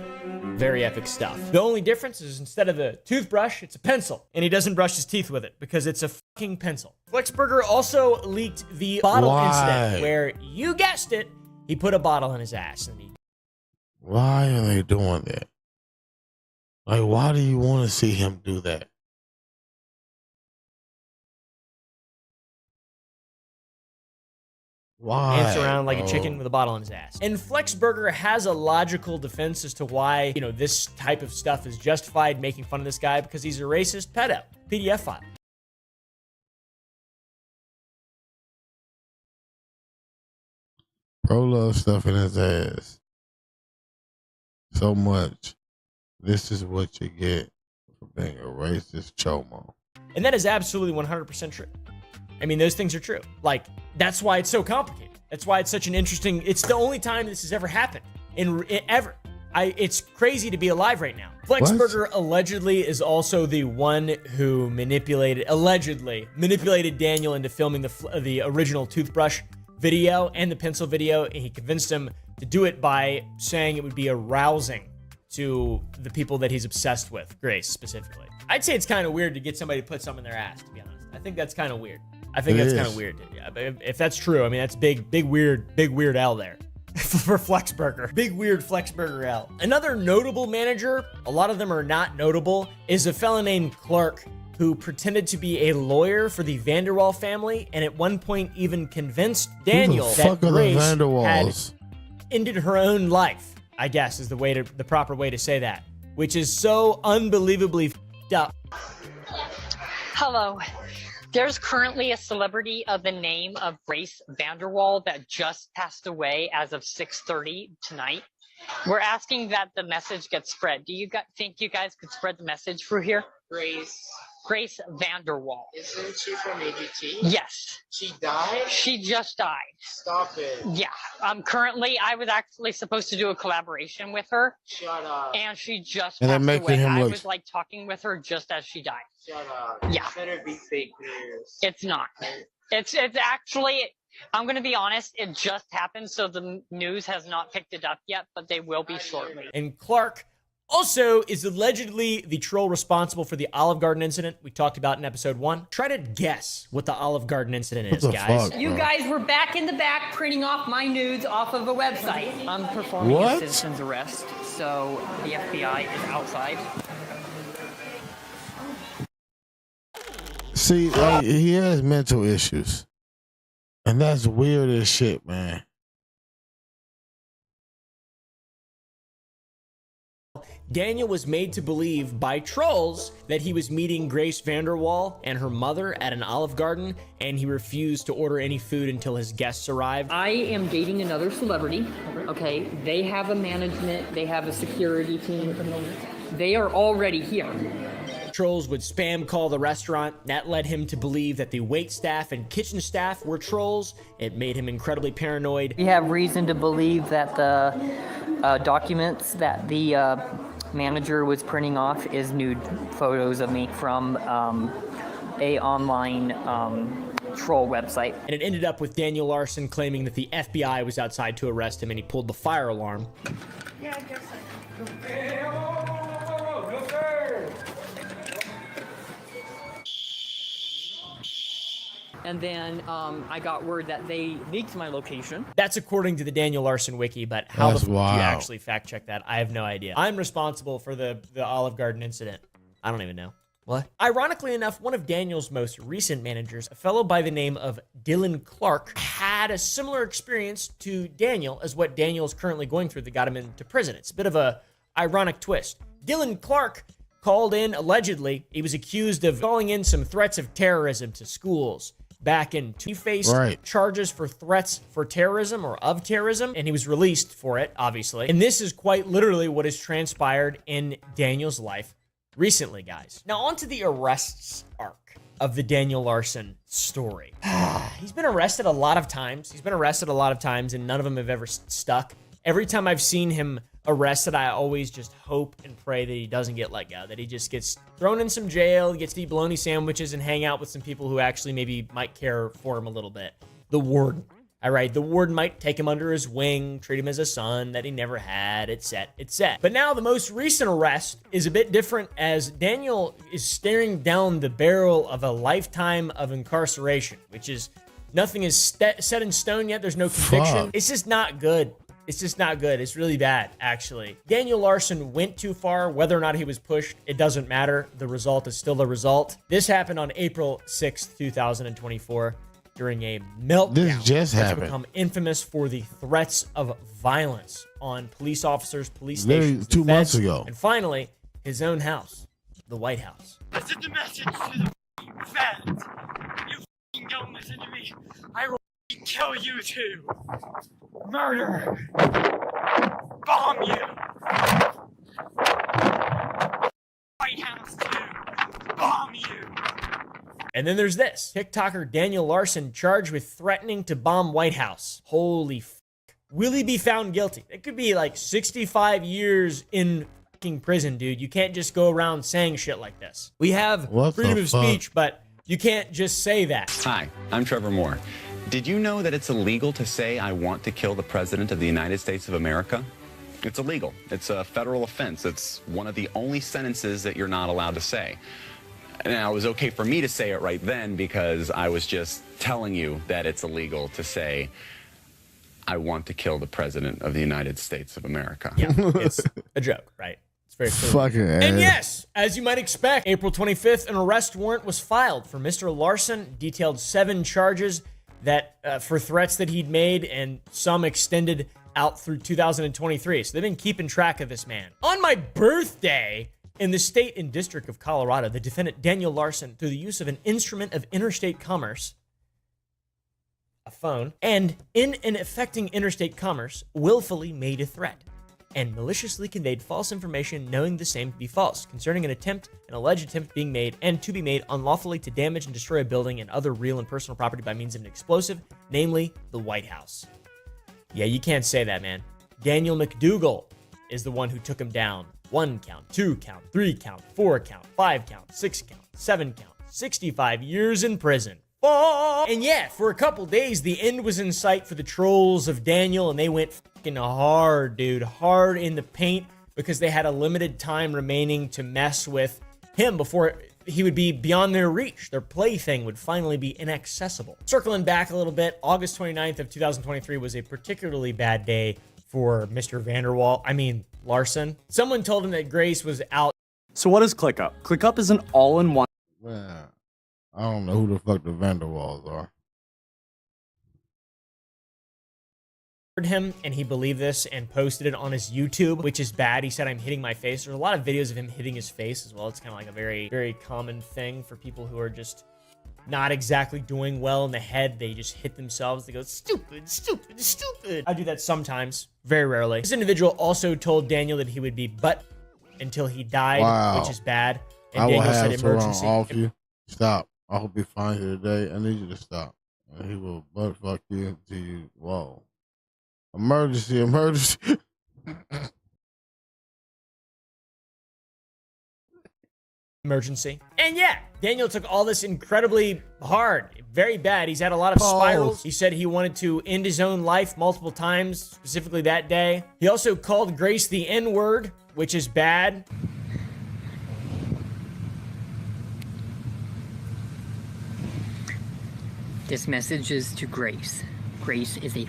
Very epic stuff. The only difference is instead of a toothbrush, it's a pencil. And he doesn't brush his teeth with it because it's a fucking pencil. Flexburger also leaked the bottle incident where, you guessed it, he put a bottle in his ass. And Why are they doing that? Like, why do you want to see him do that? Why? Dance around like a chicken with a bottle in his ass. And Flexburger has a logical defense as to why, you know, this type of stuff is justified, making fun of this guy, because he's a racist pedo. PDF file. Bro loves stuff in his ass so much. This is what you get for being a racist chomo. And that is absolutely 100% true. I mean, those things are true. Like, that's why it's so complicated. That's why it's such an interesting, it's the only time this has ever happened ever. It's crazy to be alive right now. Flexburger allegedly is also the one who allegedly manipulated Daniel into filming the original toothbrush video and the pencil video, and he convinced him to do it by saying it would be arousing to the people that he's obsessed with, Grace specifically. I'd say it's kind of weird to get somebody to put something in their ass, to be honest. I think that's kind of weird. I think that's kind of weird. Yeah, but if that's true, I mean, that's big weird L there for Flexburger. Big weird Flexburger L. Another notable manager, a lot of them are not notable, is a fella named Clark, who pretended to be a lawyer for the Vanderwall family, and at one point even convinced Daniel that Grace had ended her own life, I guess is the proper way to say that, which is so unbelievably f***ed up. Hello. There's currently a celebrity of the name of Grace Vanderwall that just passed away as of 6:30 tonight. We're asking that the message gets spread. Do you think you guys could spread the message through here? Grace Grace Vanderwall. Isn't she from AGT? Yes. She died? She just died. Stop it. Yeah. Currently, I was actually supposed to do a collaboration with her. Shut up. And she just And they're passed making away. him I look- was like talking with her just as she died. Shut up. Yeah. It better be fake news. It's not. It's actually, I'm going to be honest, it just happened, so the news has not picked it up yet, but they will be shortly. And Clark also is allegedly the troll responsible for the Olive Garden incident we talked about in episode 1. Try to guess what the Olive Garden incident is, guys. You guys were back in the back printing off my nudes off of a website. I'm performing What? a citizen's arrest, so the FBI is outside. See, like, he has mental issues. And that's weird as shit, man. Daniel was made to believe by trolls that he was meeting Grace Vanderwall and her mother at an Olive Garden, and he refused to order any food until his guests arrived. I am dating another celebrity, okay? They have a management, they have a security team. They are already here. Trolls would spam call the restaurant. That led him to believe that the wait staff and kitchen staff were trolls. It made him incredibly paranoid. We have reason to believe that the documents that the manager was printing off is nude photos of me from a online troll website. And it ended up with Daniel Larson claiming that the FBI was outside to arrest him, and he pulled the fire alarm. Yeah, I guess And then I got word that they leaked my location. That's according to the Daniel Larson wiki, but how That's the fuck do you wild. actually fact check that? I have no idea. I'm responsible for the Olive Garden incident. I don't even know. What? Ironically enough, one of Daniel's most recent managers, a fellow by the name of Dylan Clark, had a similar experience to Daniel as what Daniel is currently going through that got him into prison. It's a bit of a ironic twist. Dylan Clark called in, allegedly, he was accused of calling in some threats of terrorism to schools. Back in, he faced charges for threats for terrorism or of terrorism, and he was released for it, obviously. And this is quite literally what has transpired in Daniel's life recently, guys. Now, on to the arrests arc of the Daniel Larson story. He's been arrested a lot of times. And none of them have ever stuck. Every time I've seen him arrested, I always just hope and pray that he doesn't get let go, that he just gets thrown in some jail, gets to eat bologna sandwiches and hang out with some people who actually maybe might care for him a little bit. The warden. All right, the warden might take him under his wing, treat him as a son that he never had, etc. But now the most recent arrest is a bit different, as Daniel is staring down the barrel of a lifetime of incarceration, which is, nothing is set in stone yet. There's no conviction. Fuck. It's just not good. It's just not good. It's really bad, actually. Daniel Larson went too far. Whether or not he was pushed, it doesn't matter. The result is still the result. This happened on April 6th, 2024, during a meltdown. This just that's happened. become infamous for the threats of violence on police officers, police Literally stations, 2 the months feds, ago. and finally, his own house, the White House. I sent the message to the feds. You don't listen to me. I will kill you too. Murder. Bomb you. White House too. Bomb you. And then there's this. TikToker Daniel Larson charged with threatening to bomb White House. Holy f***. Will he be found guilty? It could be like 65 years in fucking prison, dude. You can't just go around saying shit like this. We have freedom of speech, but you can't just say that. Hi, I'm Trevor Moore. Did you know that it's illegal to say I want to kill the President of the United States of America? It's illegal. It's a federal offense. It's one of the only sentences that you're not allowed to say. Now, it was okay for me to say it right then because I was just telling you that it's illegal to say I want to kill the President of the United States of America. Yeah, it's a joke, right? It's very clear. Fucking And yes, as you might expect, April 25th, an arrest warrant was filed for Mr. Larson, detailed 7 charges that for threats that he'd made, and some extended out through 2023. So they've been keeping track of this man. On my birthday, in the state and district of Colorado, the defendant Daniel Larson, through the use of an instrument of interstate commerce, a phone, and in affecting interstate commerce, willfully made a threat. and maliciously conveyed false information knowing the same to be false concerning an alleged attempt being made and to be made unlawfully to damage and destroy a building and other real and personal property by means of an explosive, namely the White House. Yeah, you can't say that, man. Daniel McDougal is the one who took him down. 1 count, 2 count, 3 count, 4 count, 5 count, 6 count, 7 count, 65 years in prison. And yeah, for a couple days, the end was in sight for the trolls of Daniel, and they went fucking hard, dude. Hard in the paint, because they had a limited time remaining to mess with him before he would be beyond their reach. Their plaything would finally be inaccessible. Circling back a little bit, August 29th of 2023 was a particularly bad day for Mr. Larson. Someone told him that Grace was out. So what is ClickUp? ClickUp is an all-in-one. Man, I don't know who the fuck the Vanderwalls are. Him, and he believed this and posted it on his YouTube, which is bad. He said, "I'm hitting my face." There's a lot of videos of him hitting his face as well. It's kind of like a very, very common thing for people who are just not exactly doing well in the head. They just hit themselves. They go, stupid, stupid, stupid. I do that sometimes, very rarely. This individual also told Daniel that he would be butt until he died, which is bad. And I will Daniel have said to run emergency. off you. Stop. I hope you find here today. I need you to stop. And he will butt fuck you until you, whoa. Emergency, emergency. Emergency. And yeah, Daniel took all this incredibly hard, very bad. He's had a lot of spirals. He said he wanted to end his own life multiple times, specifically that day. He also called Grace the N-word, which is bad. This message is to Grace. Grace is a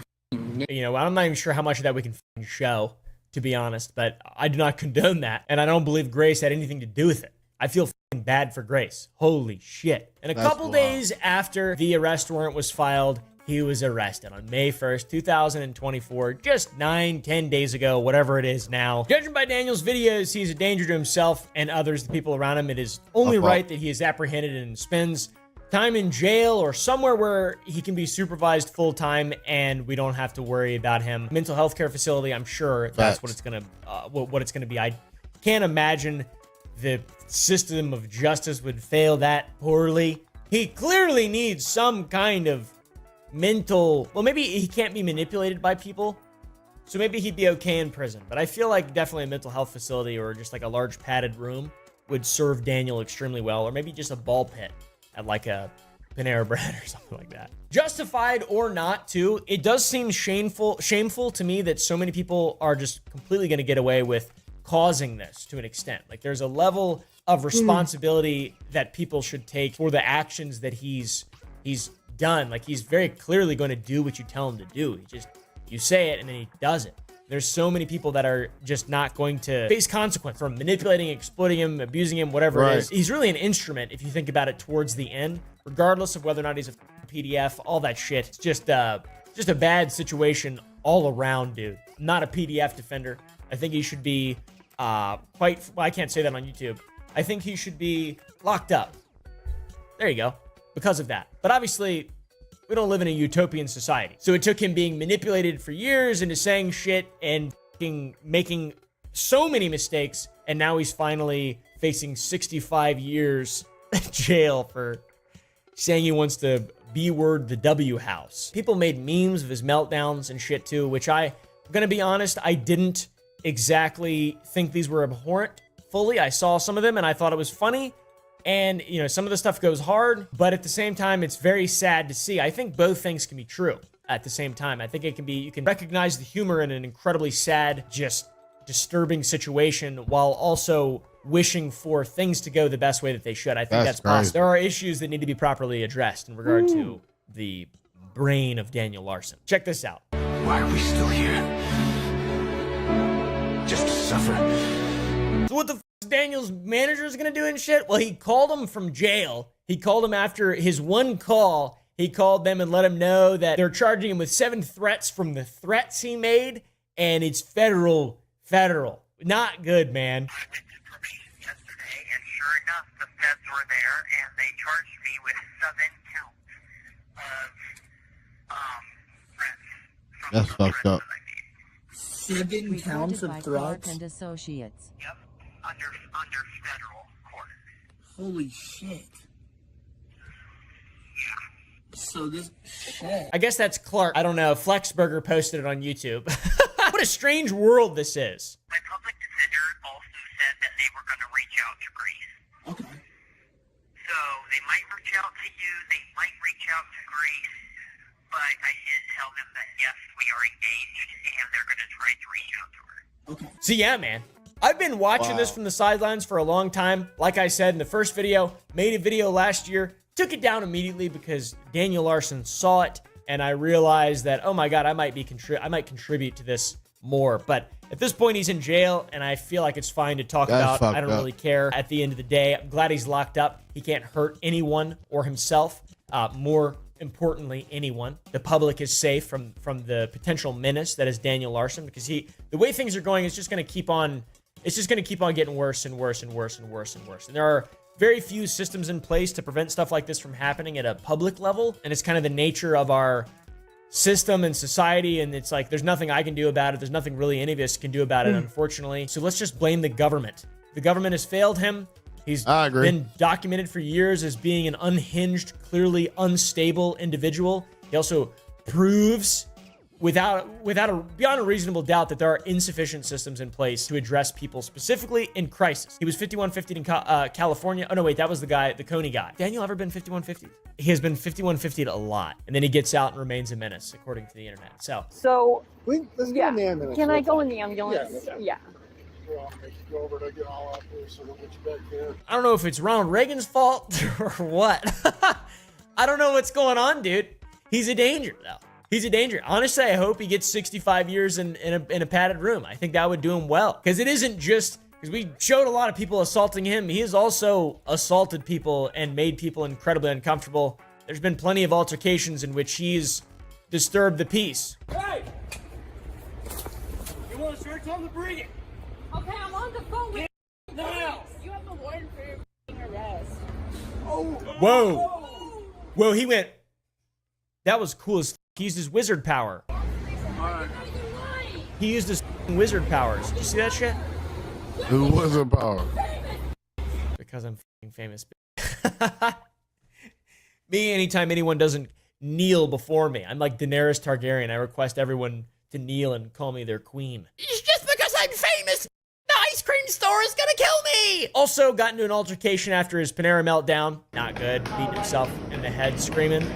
You know, I'm not even sure how much of that we can show, to be honest, but I do not condone that, and I don't believe Grace had anything to do with it. I feel bad for Grace. Holy shit. And a couple days after the arrest warrant was filed, he was arrested on May 1st, 2024, just 9-10 days ago, whatever it is now. Judging by Daniel's videos, he's a danger to himself and others, the people around him. It is only right that he is apprehended and spends time in jail or somewhere where he can be supervised full time and we don't have to worry about him. Mental health care facility, I'm sure that's what it's gonna what it's gonna be. I can't imagine the system of justice would fail that poorly. He clearly needs some kind of mental, well, maybe he can't be manipulated by people, so maybe he'd be okay in prison, but I feel like definitely a mental health facility or just like a large padded room would serve Daniel extremely well, or maybe just a ball pit at like a Panera Bread or something like that. Justified or not, too, it does seem shameful to me that so many people are just completely going to get away with causing this to an extent. Like, there's a level of responsibility that people should take for the actions that he's done. Like, he's very clearly going to do what you tell him to do. You say it and then he does it. There's so many people that are just not going to face consequence from manipulating, exploiting him, abusing him, whatever it is. He's really an instrument if you think about it towards the end, regardless of whether or not he's a PDF, all that shit. It's just a bad situation all around, dude. I'm not a PDF defender. I think he should be I can't say that on YouTube. I think he should be locked up. There you go. Because of that. But obviously, we don't live in a utopian society. So it took him being manipulated for years into saying shit and making so many mistakes, and now he's finally facing 65 years jail for saying he wants to B-word the W house. People made memes of his meltdowns and shit too, which I'm gonna be honest, I didn't exactly think these were abhorrent fully. I saw some of them and I thought it was funny. And, you know, some of the stuff goes hard, but at the same time, it's very sad to see. I think both things can be true at the same time. I think it can be, you can recognize the humor in an incredibly sad, just disturbing situation while also wishing for things to go the best way that they should. I think that's possible. There are issues that need to be properly addressed in regard to the brain of Daniel Larson. Check this out. Why are we still here? Just to suffer. So what the f is Daniel's manager is gonna do and shit? Well, he called him from jail. He called him after his one call. He called them and let him know that they're charging him with 7 threats from the threats he made, and it's federal. Not good, man. That's fucked up. 7 counts of threats? And Associates. Yep, under federal court. Holy shit. Yeah. So this shit. I guess that's Clark. I don't know. Flexburger posted it on YouTube. What a strange world this is. My public defender also said that they were going to reach out to Grace. Okay. So they might reach out to you, they might reach out to Grace, but I did tell them that yes, we are engaged and they're going to try to reach out to her. Okay. So yeah, man. I've been watching this from the sidelines for a long time. Like I said in the first video, made a video last year, took it down immediately because Daniel Larson saw it, and I realized that, oh my God, I might contribute to this more. But at this point, he's in jail, and I feel like it's fine to talk about. I don't really care. At the end of the day, I'm glad he's locked up. He can't hurt anyone or himself. More importantly, anyone. The public is safe from the potential menace that is Daniel Larson, because the way things are going is just going to keep on. It's just going to keep on getting worse and worse and worse and worse and worse. And there are very few systems in place to prevent stuff like this from happening at a public level, and it's kind of the nature of our system and society, and it's like there's nothing I can do about it. There's nothing really any of us can do about it, unfortunately. So let's just blame the government. The government has failed him. He's been documented for years as being an unhinged, clearly unstable individual. He also proves beyond a reasonable doubt that there are insufficient systems in place to address people specifically in crisis. He was 5150'd in California. Oh no, wait, that was the Coney guy. Daniel ever been 5150'd? He has been 5150'd a lot, and then he gets out and remains a menace, according to the internet. So let's go in the ambulance. Can I go in the ambulance? Yeah. Go over to get all out there so we'll get you back there. I don't know if it's Ronald Reagan's fault or what. I don't know what's going on, dude. He's a danger, though. He's a danger. Honestly, I hope he gets 65 years in a padded room. I think that would do him well. Because it isn't just... Because we showed a lot of people assaulting him. He has also assaulted people and made people incredibly uncomfortable. There's been plenty of altercations in which he's disturbed the peace. Hey! You want to start something? Bring it! Okay, I'm on the phone with now! you. Have the warrant for your arrest. Oh! Whoa! Whoa, he went... That was cool as... He used his wizard power. He used his wizard powers. Did you see that shit? Who wizard power? Because I'm famous. Me, anytime anyone doesn't kneel before me, I'm like Daenerys Targaryen. I request everyone to kneel and call me their queen. It's just because I'm famous. The ice cream store is gonna kill me. Also got into an altercation after his Panera meltdown. Not good. Beating himself in the head, screaming.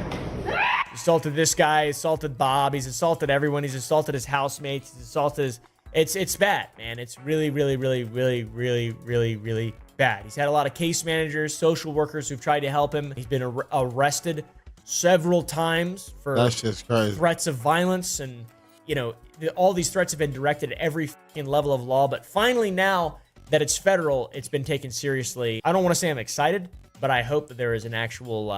Assaulted this guy, assaulted Bob, he's assaulted everyone, he's assaulted his housemates, he's assaulted his... It's bad, man. It's really, really, really, really, really, really, really bad. He's had a lot of case managers, social workers who've tried to help him. He's been arrested several times for that's just crazy. Threats of violence, and, you know, all these threats have been directed at every fucking level of law, but finally now that it's federal, it's been taken seriously. I don't want to say I'm excited, but I hope that there is an actual,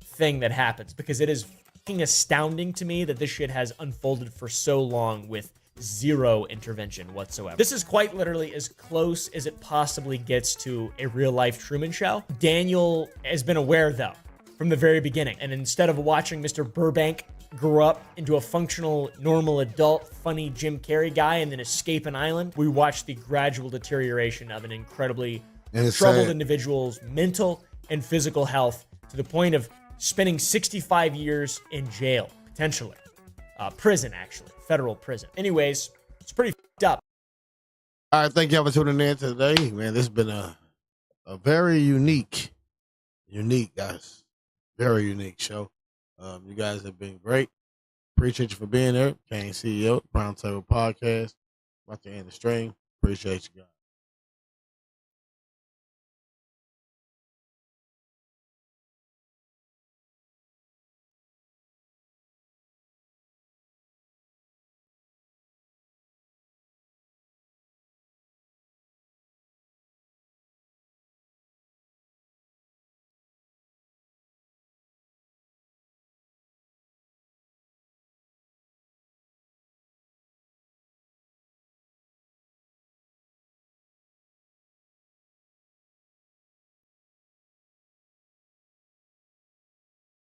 thing that happens, because it is fucking astounding to me that this shit has unfolded for so long with zero intervention whatsoever. This is quite literally as close as it possibly gets to a real-life Truman Show. Daniel has been aware, though, from the very beginning, and instead of watching Mr. Burbank grow up into a functional, normal adult, funny Jim Carrey guy and then escape an island, we watch the gradual deterioration of an incredibly troubled individual's mental and physical health, to the point of spending 65 years in jail, potentially. Prison, actually. Federal prison. Anyways, it's pretty f***ed up. All right, thank y'all for tuning in today. Man, this has been a very unique, guys. Very unique show. You guys have been great. Appreciate you for being there. Kane CEO, Brown Table Podcast. About to end the stream. Appreciate you guys.